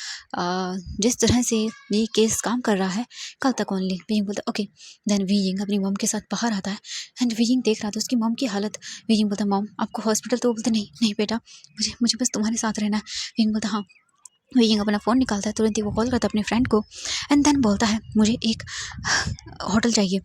S1: जिस तरह से ये केस काम कर रहा है कल तक ओनली। वीइंग बोलता है ओके। देन वीइंग अपनी मॉम के साथ बाहर आता है एंड वीइंग देख रहा था उसकी मॉम की हालत। वीइंग बोलता मॉम आपको हॉस्पिटल? तो वो बोलते नहीं नहीं बेटा मुझे मुझे बस तुम्हारे साथ रहना है। वीइंग बोलता हाँ। वीइंग अपना फ़ोन निकालता है तुरंत ही वो कॉल करता है अपने फ्रेंड को एंड देन बोलता है मुझे एक होटल चाहिए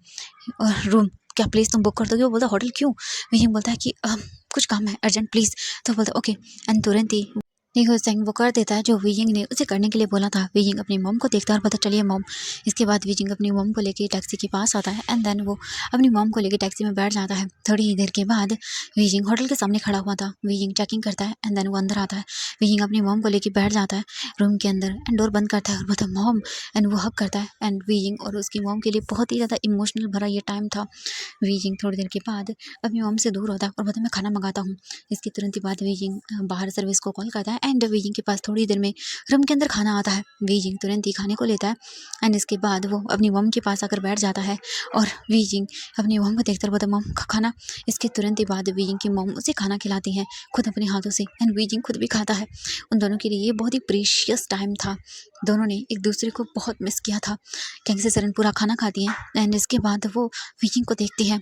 S1: और रूम क्या प्लीज़ तुम बुक कर दोगे? वो बोलता होटल क्यों? वीइंग बोलता है कि कुछ काम है अर्जेंट प्लीज़। तो बोलता ओके एंड तुरंत ही नेगोशिएटिंग वो कर देता है जो वीइंग ने उसे करने के लिए बोला था। वीइंग अपनी मॉम को देखता है और बोलता चलिए मॉम। इसके बाद वीइंग अपनी मॉम को लेके टैक्सी के पास आता है एंड देन वो अपनी मॉम को लेके टैक्सी में बैठ जाता है। थोड़ी ही देर के बाद वीइंग होटल के सामने खड़ा हुआ था। वीइंग चेकिंग करता है एंड देन वो अंदर आता है। वीइंग अपनी मॉम को लेके बैठ जाता है रूम के अंदर एंड डोर बंद करता है और बोलता मॉम एंड वो हग करता है एंड वीइंग और उसकी मॉम के लिए बहुत ही ज़्यादा इमोशनल भरा ये टाइम था। वीइंग थोड़ी देर के बाद अपनी मॉम से दूर होता है और बोलता मैं खाना मंगाता हूँ। इसके तुरंत ही बाद वीइंग बाहर सर्विस को कॉल करता है एंड वीइंग के पास थोड़ी देर में रूम के अंदर खाना आता है। वीइंग तुरंत ही खाने को लेता है एंड इसके बाद वो अपनी मॉम के पास आकर बैठ जाता है और वीइंग अपनी मॉम को देखकर बोलता मॉम खाना। इसके तुरंत ही बाद वीइंग की मॉम उसे खाना खिलाती है खुद अपने हाथों से एंड वीइंग खुद भी खाता है। उन दोनों के लिए ये बहुत ही प्रीशियस टाइम था। दोनों ने एक दूसरे को बहुत मिस किया था। कैंगसी सरन पूरा खाना खाती है एंड इसके बाद वो वीइंग को देखती है।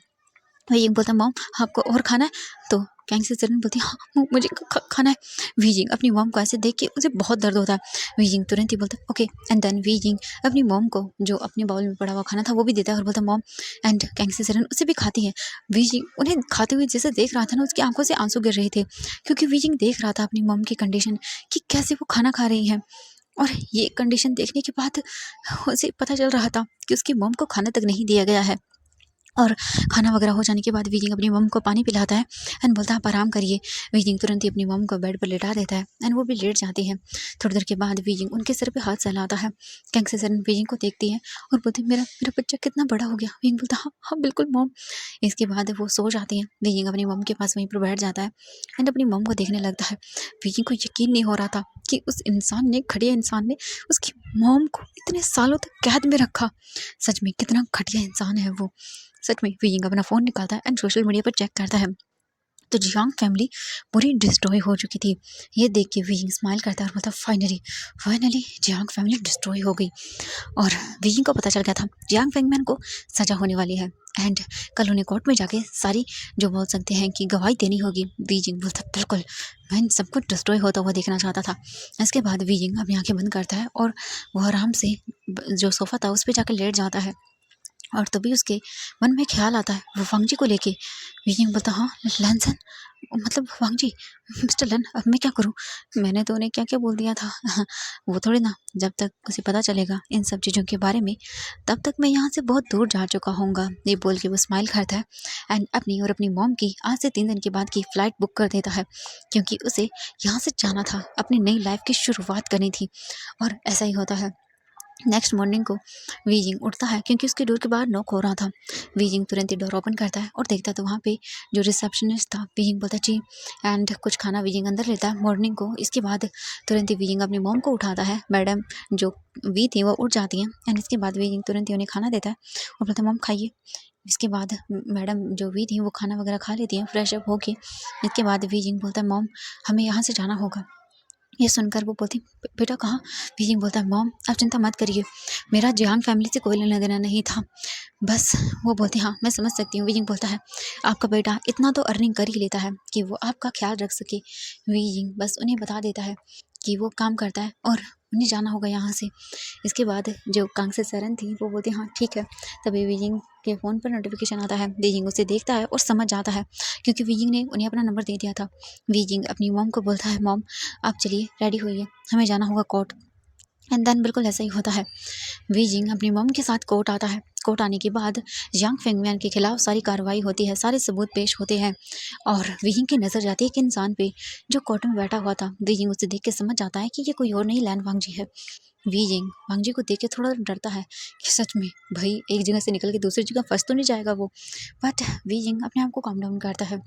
S1: वीइंग बोलता मॉम आपको और खाना है? तो कैंगसी सरन बोलती हाँ मुझे खाना है। वीइंग अपनी मॉम को ऐसे देख के उसे बहुत दर्द होता है। वीइंग तुरंत ही बोलता ओके एंड देन वीइंग अपनी मॉम को जो अपने बाउल में पड़ा हुआ खाना था वो भी देता है और बोलता मॉम एंड कैंगसी सरन उसे भी खाती है। वीइंग उन्हें खाते हुए जैसे देख रहा था ना उसकी आंखों से आंसू गिर रहे थे क्योंकि वीइंग देख रहा था अपनी मॉम की कंडीशन कि कैसे वो खाना खा रही है और ये कंडीशन देखने के बाद उसे पता चल रहा था कि उसकी मॉम को खाना तक नहीं दिया गया है। और खाना वगैरह हो जाने के बाद वीइंग अपनी मॉम को पानी पिलाता है एंड बोलता है आप आराम करिए। वीइंग तुरंत ही अपनी मॉम को बेड पर लेटा देता है एंड वो भी लेट जाती है। थोड़ी देर के बाद वीइंग उनके सर पे हाथ सहलाता है। कैंगसी सरन वीइंग को देखती है और बोलती है मेरा मेरा बच्चा कितना बड़ा हो गया। वीइंग बोलता हाँ हाँ बिल्कुल मॉम। इसके बाद वो सो जाती है। वीइंग अपनी मॉम के पास वहीं पर बैठ जाता है एंड अपनी मॉम को देखने लगता है। वीइंग को यकीन नहीं हो रहा था कि उस इंसान ने घटिया इंसान ने उसकी मॉम को इतने सालों तक कैद में रखा। सच में कितना घटिया इंसान है वो। सच में वीइंग अपना फ़ोन निकालता है एंड सोशल मीडिया पर चेक करता है तो जियांग फैमिली पूरी डिस्ट्रॉय हो चुकी थी। ये देख के वीइंग स्माइल करता है और बोलता finally finally Jiang family destroy हो गई। और वीइंग को पता चल गया था जियांग फैंगमैन को सज़ा होने वाली है एंड कल उन्हें कोर्ट में जाके सारी जो बोल सकते हैं कि गवाही देनी होगी। वीइंग बोलता बिल्कुल मैं सब कुछ डिस्ट्रॉय होता हुआ देखना चाहता था। इसके बाद वीइंग अपनी आंखें बंद करता है और वो आराम से जो सोफ़ा था उस पर जाकर लेट जाता है और तभी उसके मन में ख्याल आता है वो वांगजी को लेके। वीइंग बोलता हाँ लैनसन मतलब वांगजी मिस्टर लन अब मैं क्या करूँ? मैंने तो उन्हें क्या क्या बोल दिया था वो थोड़ी ना जब तक उसे पता चलेगा इन सब चीज़ों के बारे में तब तक मैं यहाँ से बहुत दूर जा चुका हूँगा। ये बोल के वो स्माइल करता है एंड अपनी और अपनी मॉम की आज से 3 दिन के बाद की फ़्लाइट बुक कर देता है क्योंकि उसे यहाँ से जाना था, अपनी नई लाइफ की शुरुआत करनी थी। और ऐसा ही होता है नेक्स्ट मॉर्निंग को वीजिंग उठता है क्योंकि उसके डोर के बाहर नॉक हो रहा था। वीजिंग तुरंत ही डोर ओपन करता है और देखता है तो वहाँ पे जो रिसेप्शनिस्ट था, वीजिंग बोलता है जी, एंड कुछ खाना वीजिंग अंदर लेता है मॉर्निंग को। इसके बाद तुरंत ही वीजिंग अपनी मॉम को उठाता है। मैडम जो वी थी वो उठ जाती हैं एंड इसके बाद वीजिंग तुरंत ही उन्हें खाना देता है और बोलता है मॉम खाइए। इसके बाद मैडम जो वी थी वो खाना वगैरह खा लेती हैं फ्रेश अप होके। इसके बाद वीजिंग बोलता है मॉम हमें यहाँ से जाना होगा। ये सुनकर वो बोलती बेटा कहाँ? वीजिंग बोलता है मॉम आप चिंता मत करिए, मेरा जियांग फैमिली से कोई लेना देना नहीं था, बस। वो बोलती हाँ मैं समझ सकती हूँ। वीजिंग बोलता है आपका बेटा इतना तो अर्निंग कर ही लेता है कि वो आपका ख्याल रख सके। वीजिंग बस उन्हें बता देता है कि वो काम करता है और उन्हें जाना होगा यहाँ से। इसके बाद जो कांगसे सरन थी वो बोलती हाँ ठीक है। तभी वीजिंग के फ़ोन पर नोटिफिकेशन आता है। वीजिंग उसे देखता है और समझ जाता है क्योंकि वीजिंग ने उन्हें अपना नंबर दे दिया था। वीजिंग अपनी मॉम को बोलता है मॉम आप चलिए रेडी होइए, हमें जाना होगा कोर्ट। एंड देन बिल्कुल ऐसा ही होता है। वीजिंग अपनी मॉम के साथ कोर्ट आता है। कोर्ट आने के बाद यांग फेंगमियान के खिलाफ सारी कार्रवाई होती है, सारे सबूत पेश होते हैं और वीजिंग की नज़र जाती है एक इंसान पे जो कोर्ट में बैठा हुआ था। वीजिंग उसे देख के समझ जाता है कि ये कोई और नहीं लैन वांगजी है। वीजिंग वांगजी को देख के थोड़ा डरता है कि सच में भाई एक जगह से निकल के दूसरी जगह फंस तो नहीं जाएगा वो। बट वीजिंग अपने आप को काम डाउन करता है।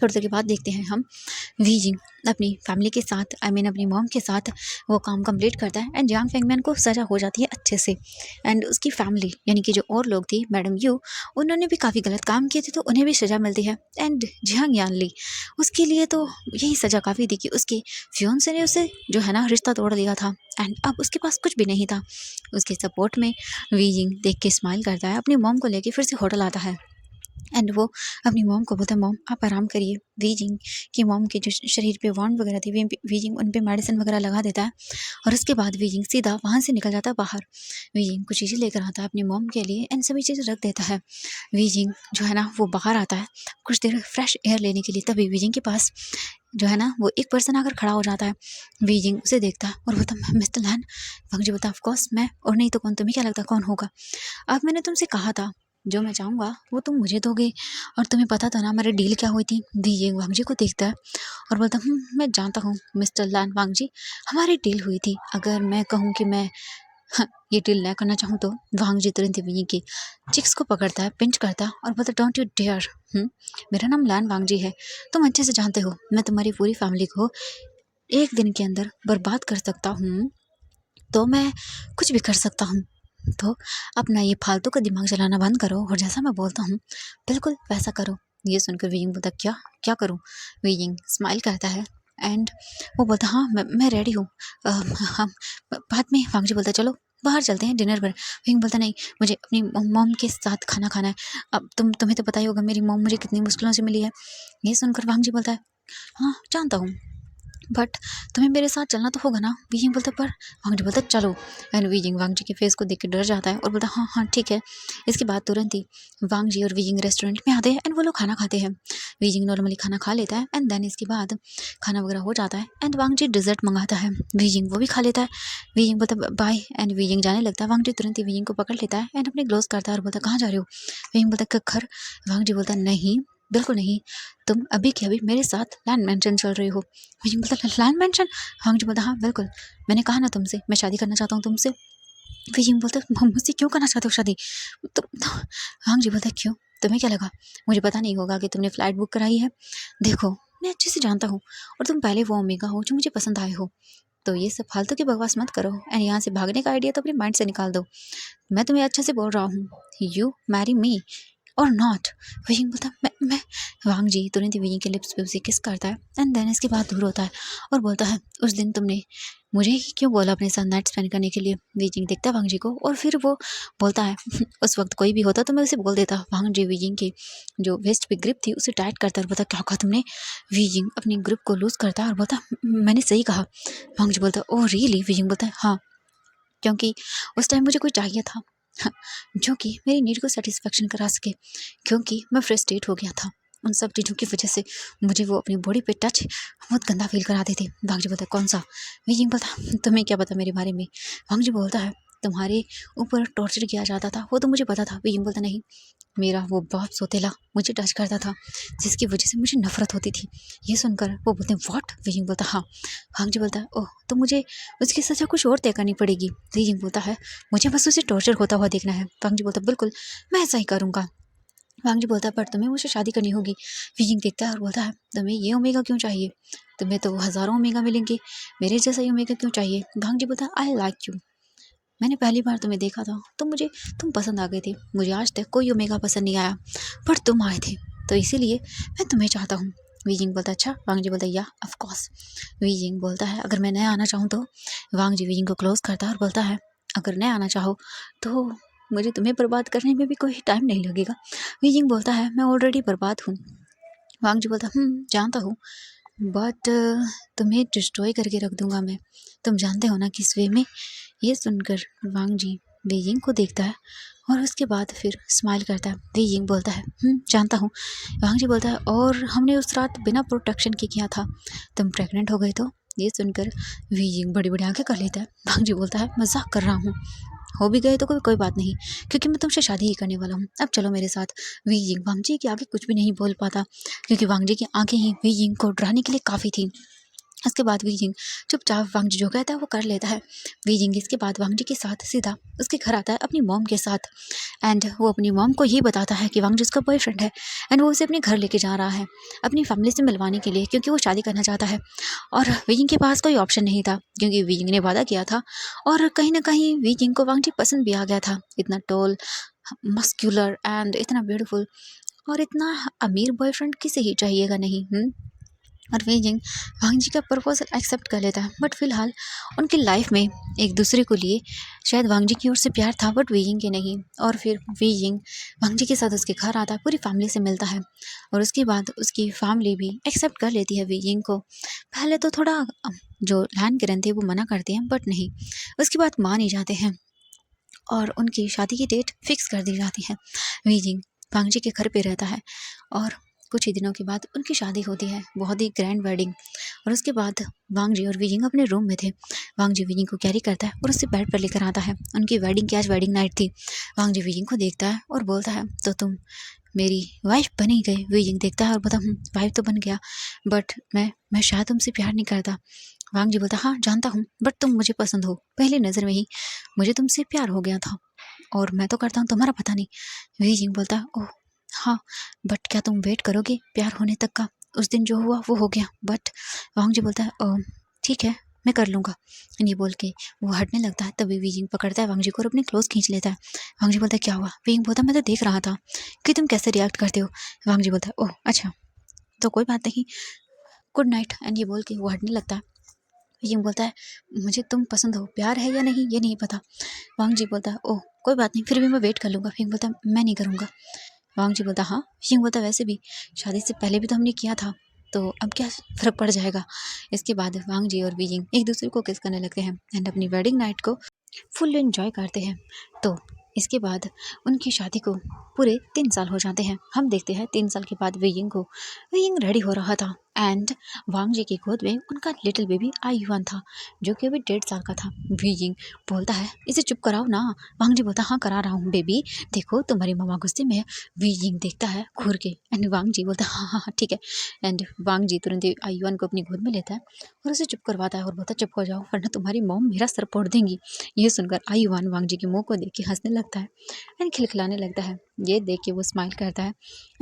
S1: थोड़ी देर के बाद देखते हैं हम वीजिंग अपनी फैमिली के साथ अपनी मॉम के साथ वो काम कंप्लीट करता है एंड जियांग फेंगमैन को सज़ा हो जाती है अच्छे से। एंड उसकी फैमिली यानी कि जो और लोग थी मैडम यू, उन्होंने भी काफ़ी गलत काम किए थे तो उन्हें भी सज़ा मिलती है। एंड जियांग यानली उसके लिए तो यही सज़ा काफ़ी थी कि उसके फियोंसे ने उसे जो है ना रिश्ता तोड़ दिया था एंड अब उसके पास कुछ भी नहीं था। उसके सपोर्ट में वीजिंग देख के स्माइल करता है, अपनी मॉम को लेके फिर से होटल आता है एंड वो अपनी मॉम को बोलता है मॉम आप आराम करिए। वीजिंग की मॉम के जो शरीर पे वांड वगैरह थी वीजिंग उन पे मेडिसिन वगैरह लगा देता है और उसके बाद वीजिंग सीधा वहाँ से निकल जाता है बाहर। वीजिंग कुछ चीज़ें लेकर आता है अपनी मॉम के लिए एंड सभी चीज़ें रख देता है। वीजिंग जो है ना वो बाहर आता है कुछ देर फ्रेश एयर लेने के लिए। तभी वीजिंग के पास जो है ना वो एक पर्सन आकर खड़ा हो जाता है। वीजिंग उसे देखता है और बोलता मिस्टर लैन। वांगजी बोलता ऑफकोर्स मैं, और नहीं तो कौन, तुम्हें क्या लगता कौन होगा? अब मैंने तुमसे कहा था जो मैं चाहूँगा वो तुम मुझे दोगे और तुम्हें पता था ना हमारी डील क्या हुई थी। वीजिंग वांगजी को देखता है और बोलता मैं जानता हूँ मिस्टर लैन वांगजी, हमारी डील हुई थी। अगर मैं कहूँ कि मैं ये डील ना करना चाहूँ तो? वांगजी तुरंत वीजिंग की चिक्स को पकड़ता है, पिंच करता है और बोलता डोंट यू डेयर। मेरा नाम लैन वांगजी है, तुम अच्छे से जानते हो मैं तुम्हारी पूरी फैमिली को एक दिन के अंदर बर्बाद कर सकता हूँ, तो मैं कुछ भी कर सकता हूँ। तो अपना ये फालतू का दिमाग चलाना बंद करो और जैसा मैं बोलता हूँ बिल्कुल वैसा करो। ये सुनकर वीजिंग बोलता क्या क्या करूँ? वीजिंग स्माइल करता है एंड वो बोलता हाँ मैं रेडी हूँ। हम बाद में। वांगजी बोलता चलो बाहर चलते हैं डिनर पर। वीजिंग बोलता नहीं, मुझे अपनी मॉम के साथ खाना खाना है। अब तुम्हें तो पता ही होगा मेरी मॉम मुझे कितनी मुश्किलों से मिली है। ये सुनकर वांगजी बोलता है हाँ जानता हूँ, बट तुम्हें मेरे साथ चलना तो होगा ना? वीजिंग बोलता पर। वांगजी बोलता चलो। एंड वीजिंग वांगजी के फेस को देख के डर जाता है और बोलता हाँ हाँ ठीक है। इसके बाद तुरंत ही वांगजी और वीजिंग रेस्टोरेंट में आते हैं एंड वो लोग खाना खाते हैं। वीजिंग नॉर्मली खाना खा लेता है एंड देन इसके बाद खाना वगैरह हो जाता है एंड वांगजी डिजर्ट मंगाता है। वीजिंग वो भी खा लेता है। वीजिंग बोलता बाय एंड वीजिंग जाने लगता है। वांगजी तुरंत ही वीजिंग को पकड़ लेता है एंड अपने ग्लोव्स करता है और बोलता कहाँ जा रहे हो? वीजिंग बोलता घर। वांगजी बोलता नहीं बिल्कुल नहीं, तुम अभी के अभी मेरे साथ लैंड मेंशन चल रही हो। वीजिंग बोलता लैंड मेंशन? वांगजी बोलता हाँ बिल्कुल, मैंने कहा ना तुमसे मैं शादी करना चाहता हूँ तुमसे। वीजिंग बोलता मुझसे क्यों करना चाहते हो शादी? वांगजी बोलता क्यों, तुम्हें क्या लगा मुझे पता नहीं होगा कि तुमने फ्लाइट बुक कराई है? देखो मैं अच्छे से जानता हूँ और तुम पहले वो ओमेगा हो जो मुझे पसंद आए हो, तो ये सब फालतू की बकवास मत करो एंड यहाँ से भागने का आइडिया तो अपने माइंड से निकाल दो। मैं तुम्हें अच्छे से बोल रहा हूँ, यू मैरी मी और नॉट। वीजिंग बोलता मैं। वांगजी तुरंत ही वीजिंग के लिप्स पे उसे किस करता है एंड देन इसके बाद दूर होता है और बोलता है उस दिन तुमने मुझे ही क्यों बोला अपने साथ नाइट स्पेंड करने के लिए? वीजिंग देखता है वांगजी को और फिर वो बोलता है उस वक्त कोई भी होता तो मैं उसे बोल देता। वांगजी वीजिंग की जो वेस्ट पे ग्रिप थी उसे टाइट करता और बोलता क्या कहा तुमने? वीजिंग अपनी ग्रिप को लूज करता है और बोलता मैंने सही कहा। वांगजी बोलता ओह रियली? वीजिंग बोलता है हाँ, क्योंकि उस टाइम मुझे कोई चाहिए था जो कि मेरी नीड को सेटिस्फेक्शन करा सके, क्योंकि मैं फ्रस्ट्रेट हो गया था उन सब चीज़ों की वजह से। मुझे वो अपनी बॉडी पे टच बहुत गंदा फील कराते थे। वांगजी बोलता है कौन सा? वीजिंग बोलता तुम्हें क्या पता मेरे बारे में? वांगजी बोलता है तुम्हारे ऊपर टॉर्चर किया जाता था वो तो मुझे पता था। वीजिंग बोलता नहीं, मेरा वो बाप सोतेला मुझे टच करता था जिसकी वजह से मुझे नफरत होती थी। ये सुनकर वो बोलते हैं व्हाट? वीजिंग बोलता हाँ वांग जी बोलता है, ओह तो मुझे उसकी सज़ा कुछ और तय करनी पड़ेगी। वीजिंग बोलता है, मुझे बस उसे टॉर्चर होता हुआ देखना है। वांग जी बोलता है, बिल्कुल मैं ऐसा ही करूँगा। वांग जी बोलता है, पर तुम्हें मुझसे शादी करनी होगी। वीजिंग देखता है और बोलता है, तुम्हें ये ओमेगा क्यों चाहिए? तुम्हें तो हज़ारों ओमेगा मिलेंगे, मेरे जैसा ही ओमेगा क्यों चाहिए? वांग जी बोलता है, आई लाइक यू। मैंने पहली बार तुम्हें देखा था तो मुझे तुम पसंद आ गए थे। मुझे आज तक कोई ओमेगा पसंद नहीं आया, पर तुम आए थे, तो इसीलिए मैं तुम्हें चाहता हूँ। वीजिंग बोलता है, अच्छा। वांग जी बोलता है, या ऑफ कोर्स। वीजिंग बोलता है, अगर मैं नहीं आना चाहूँ तो? वांग जी वीजिंग को क्लोज करता है और बोलता है, अगर नहीं आना चाहो तो मुझे तुम्हें बर्बाद करने में भी कोई टाइम नहीं लगेगा। वीजिंग बोलता है, मैं ऑलरेडी बर्बाद हूँ। वांग जी बोलता है, जानता हूँ, बट तुम्हें डिस्ट्रॉय करके रख दूंगा मैं, तुम जानते हो ना किस वे में। ये सुनकर वांग जी बेइजिंग को देखता है और उसके बाद फिर स्माइल करता है। बेइजिंग बोलता है, जानता हूँ। वांग जी बोलता है, और हमने उस रात बिना प्रोटेक्शन के किया था, तुम प्रेग्नेंट हो गए तो? ये सुनकर बेइजिंग बड़ी बड़ी आंखें कर लेता है। वांग जी बोलता है, मजाक कर रहा हूँ, हो भी गए तो कोई बात नहीं, क्योंकि मैं तुमसे शादी ही करने वाला हूँ। अब चलो मेरे साथ। वीजिंग वांग जी के आगे कुछ भी नहीं बोल पाता, क्योंकि वांग जी की आंखें ही वीजिंग को डराने के लिए काफ़ी थी। इसके बाद वीजिंग चुपचाप वांग जी जो कहता है वो कर लेता है। वीजिंग इसके बाद वांग जी के साथ सीधा उसके घर आता है अपनी मॉम के साथ, एंड वो अपनी मॉम को ये बताता है कि वांग जी उसका बॉयफ्रेंड है, एंड वो उसे अपने घर लेके जा रहा है अपनी फैमिली से मिलवाने के लिए, क्योंकि वो शादी करना चाहता है। और वीजिंग के पास कोई ऑप्शन नहीं था, क्योंकि वीजिंग ने वादा किया था, और कहीं ना कहीं वीजिंग को वांग जी पसंद भी आ गया था। इतना टॉल, मस्क्यूलर एंड इतना ब्यूटीफुल और इतना अमीर बॉयफ्रेंड किसे ही चाहिएगा नहीं। और वीजिंग वांग जी का प्रपोजल एक्सेप्ट कर लेता है, बट फिलहाल उनकी लाइफ में एक दूसरे को लिए शायद वांग जी की ओर से प्यार था, बट वीजिंग के नहीं। और फिर वीजिंग वांग जी के साथ उसके घर आता है, पूरी फैमिली से मिलता है, और उसके बाद उसकी फैमिली भी एक्सेप्ट कर लेती है वीजिंग को। पहले तो थोड़ा जो लैंड किरण थे वो मना करते हैं, बट नहीं, उसके बाद मान ही जाते हैं और उनकी शादी की डेट फिक्स कर दी जाती है। वीजिंग वांग जी के घर पे रहता है और कुछ ही दिनों के बाद उनकी शादी होती है, बहुत ही ग्रैंड वेडिंग। और उसके बाद वांग जी और वीजिंग अपने रूम में थे। वांग जी वीजिंग को कैरी करता है और उससे बेड पर लेकर आता है। उनकी वेडिंग की आज वेडिंग नाइट थी। वांग जी वीजिंग को देखता है और बोलता है, तो तुम मेरी वाइफ बनी गई। वीजिंग देखता है और बोलता, वाइफ तो बन गया, बट मैं शायद तुमसे प्यार नहीं करता। वांग जी बोलता, हाँ जानता हूँ, बट तुम मुझे पसंद हो, पहली नज़र में ही मुझे तुमसे प्यार हो गया था, और मैं तो करता हूँ, तुम्हारा पता नहीं। वीजिंग बोलता, ओह हाँ, बट क्या तुम वेट करोगे प्यार होने तक का? उस दिन जो हुआ वो हो गया, बट वांग जी बोलता है, ठीक है, मैं कर लूँगा। ये बोल के वो हटने लगता है, तभी वीजिंग पकड़ता है वांग जी को और अपने क्लोज खींच लेता है। वांग जी बोलता है, क्या हुआ? वीजिंग बोलता, मैं तो देख रहा था कि तुम कैसे रिएक्ट करते हो। वांग जी बोलता है, ओह अच्छा, तो कोई बात नहीं, गुड नाइट। एंड ये बोल के वो हटने लगता है। वीजिंग बोलता है, मुझे तुम पसंद हो, प्यार है या नहीं ये नहीं पता। वांग जी बोलता है, ओह कोई बात नहीं, फिर भी मैं वेट कर लूँगा। वीजिंग बोलता है, मैं नहीं करूँगा। वांग जी बोलता, हाँ। शींग बोलता, वैसे भी शादी से पहले भी तो हमने किया था, तो अब क्या फ़र्क पड़ जाएगा। इसके बाद वांग जी और बीजिंग एक दूसरे को किस करने लगते हैं एंड अपनी वेडिंग नाइट को फुल एंजॉय करते हैं। तो इसके बाद उनकी शादी को पूरे 3 साल हो जाते हैं। हम देखते हैं 3 साल के बाद वीइंग रेडी हो रहा था, एंड वांग जी की गोद में उनका लिटिल बेबी आयुआन था, जो कि अभी 1.5 साल का था। वीइंग बोलता है, इसे चुप कराओ ना। वांग जी बोलता, हाँ करा रहा हूँ बेबी, देखो तुम्हारी मम्मा गुस्से में है। वीइंग देखता है घूर के, एंड वांग जी बोलता, हाँ हाँ हाँ ठीक है। एंड वांग जी तुरंत ही आयुआन को अपनी गोद में लेता है और उसे चुप करवाता है और बोलता, चुप हो जाओ वरना तुम्हारी मॉम मेरा सर फोड़ देंगी। ये सुनकर आयुआन वांग जी के मुंह को देख के हंसने लगता है एंड खिलखिलाने लगता है। ये देख के वो स्माइल करता है,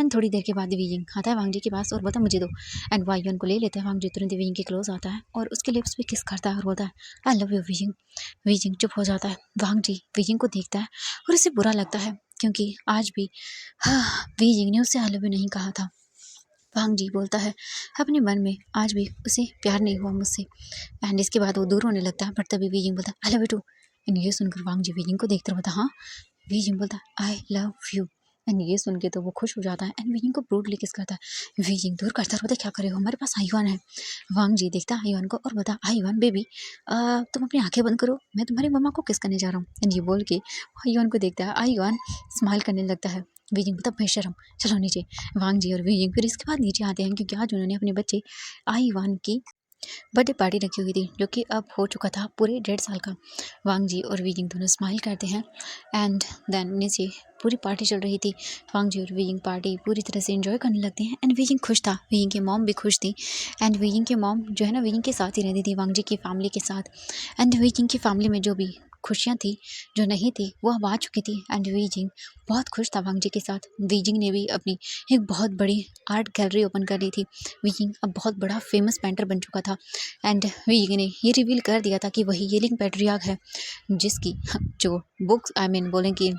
S1: एंड थोड़ी देर के बाद वीइंग आता है वांग जी के पास और बोलता, मुझे दो। एंड वो आयुआन को ले लेता है। वांग जी तुरंत वीइंग के क्लोज आता है और उसके लिप्स पे किस करता है और बोलता है, आई लव यू वीइंग। वीइंग चुप हो जाता है। वांग जी वीइंग को देखता है और उसे बुरा लगता है, क्योंकि आज भी वीइंग ने उसे आई लव यू नहीं कहा था। वांग जी बोलता है अपने मन में, आज भी उसे प्यार नहीं हुआ मुझसे। एंड इसके बाद वो दूर होने लगता है, बट तभी वीजिंग बोलता, I love you too. And ये सुनकर वांग जी वीजिंग को देखते बोलता, हाँ। वीजिंग बोलता, आई लव यू। एंड ये सुन के तो वो खुश हो जाता है एंड वीजिंग को ब्रूटली किस करता है। वीजिंग दूर करता है, बोलता, क्या करे हो, हमारे पास आयुआन है। वांग जी देखता है आयुआन को और बोलता, आयुआन बेबी, तुम अपनी आंखें बंद करो, मैं तुम्हारी मम्मा को किस करने जा रहा हूँ। एंड ये बोल के आयुआन को देखता है। आयुआन स्माइल करने लगता है। वीजिंग बोलता, बेशरम, चलो नीचे। वांग जी और वीजिंग फिर इसके बाद नीचे आते हैं, क्योंकि आज उन्होंने अपने बच्चे आयुआन की बर्थडे पार्टी रखी हुई थी, जो कि अब हो चुका था पूरे 1.5 साल का। वांग जी और वीजिंग दोनों स्माइल करते हैं एंड देन नीचे पूरी पार्टी चल रही थी। वांग जी और वीइंग पार्टी पूरी तरह से एंजॉय करने लगते हैं एंड वीइंग खुश था, वीइंग की मॉम भी खुश थी एंड वीइंग की मॉम जो है ना वीइंग के साथ ही रहती थी, वांग जी की फैमिली के साथ। एंड वीइंग की फैमिली में जो भी खुशियाँ थी जो नहीं थी वो अब आ चुकी थी एंड वीइंग बहुत खुश था वांग जी के साथ। वीइंग ने भी अपनी एक बहुत बड़ी आर्ट गैलरी ओपन कर ली थी। वीइंग अब बहुत बड़ा फेमस पेंटर बन चुका था एंड वीइंग ने ये रिवील कर दिया था कि वही येलिंग पैट्रियार्क है जिसकी जो बुक्स आई मीन बोलें कि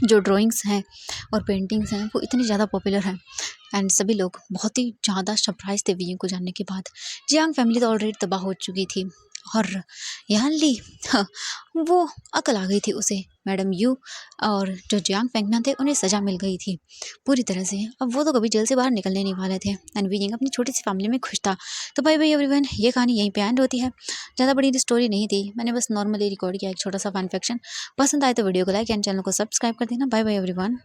S1: जो ड्राइंग्स हैं और पेंटिंग्स हैं वो इतनी ज़्यादा पॉपुलर हैं एंड सभी लोग बहुत ही ज़्यादा सरप्राइज थे वीइंग को जानने के बाद। जियांग फैमिली तो ऑलरेडी तबाह हो चुकी थी और यान ली वो अकल आ गई थी उसे। मैडम यू और जो जियांग फैंगमैन थे उन्हें सज़ा मिल गई थी पूरी तरह से। अब वो तो कभी जेल से बाहर निकलने नहीं वाले थे एंड वीइंग अपनी छोटी सी फैमिली में खुश था। तो बाय बाय एवरीवन, ये कहानी यहीं पे एंड होती है। ज़्यादा बड़ी स्टोरी नहीं थी, मैंने बस नॉर्मली रिकॉर्ड किया एक छोटा सा फैन फिक्शन। पसंद आए तो वीडियो को लाइक एंड चैनल को सब्सक्राइब कर देना। Bye bye everyone.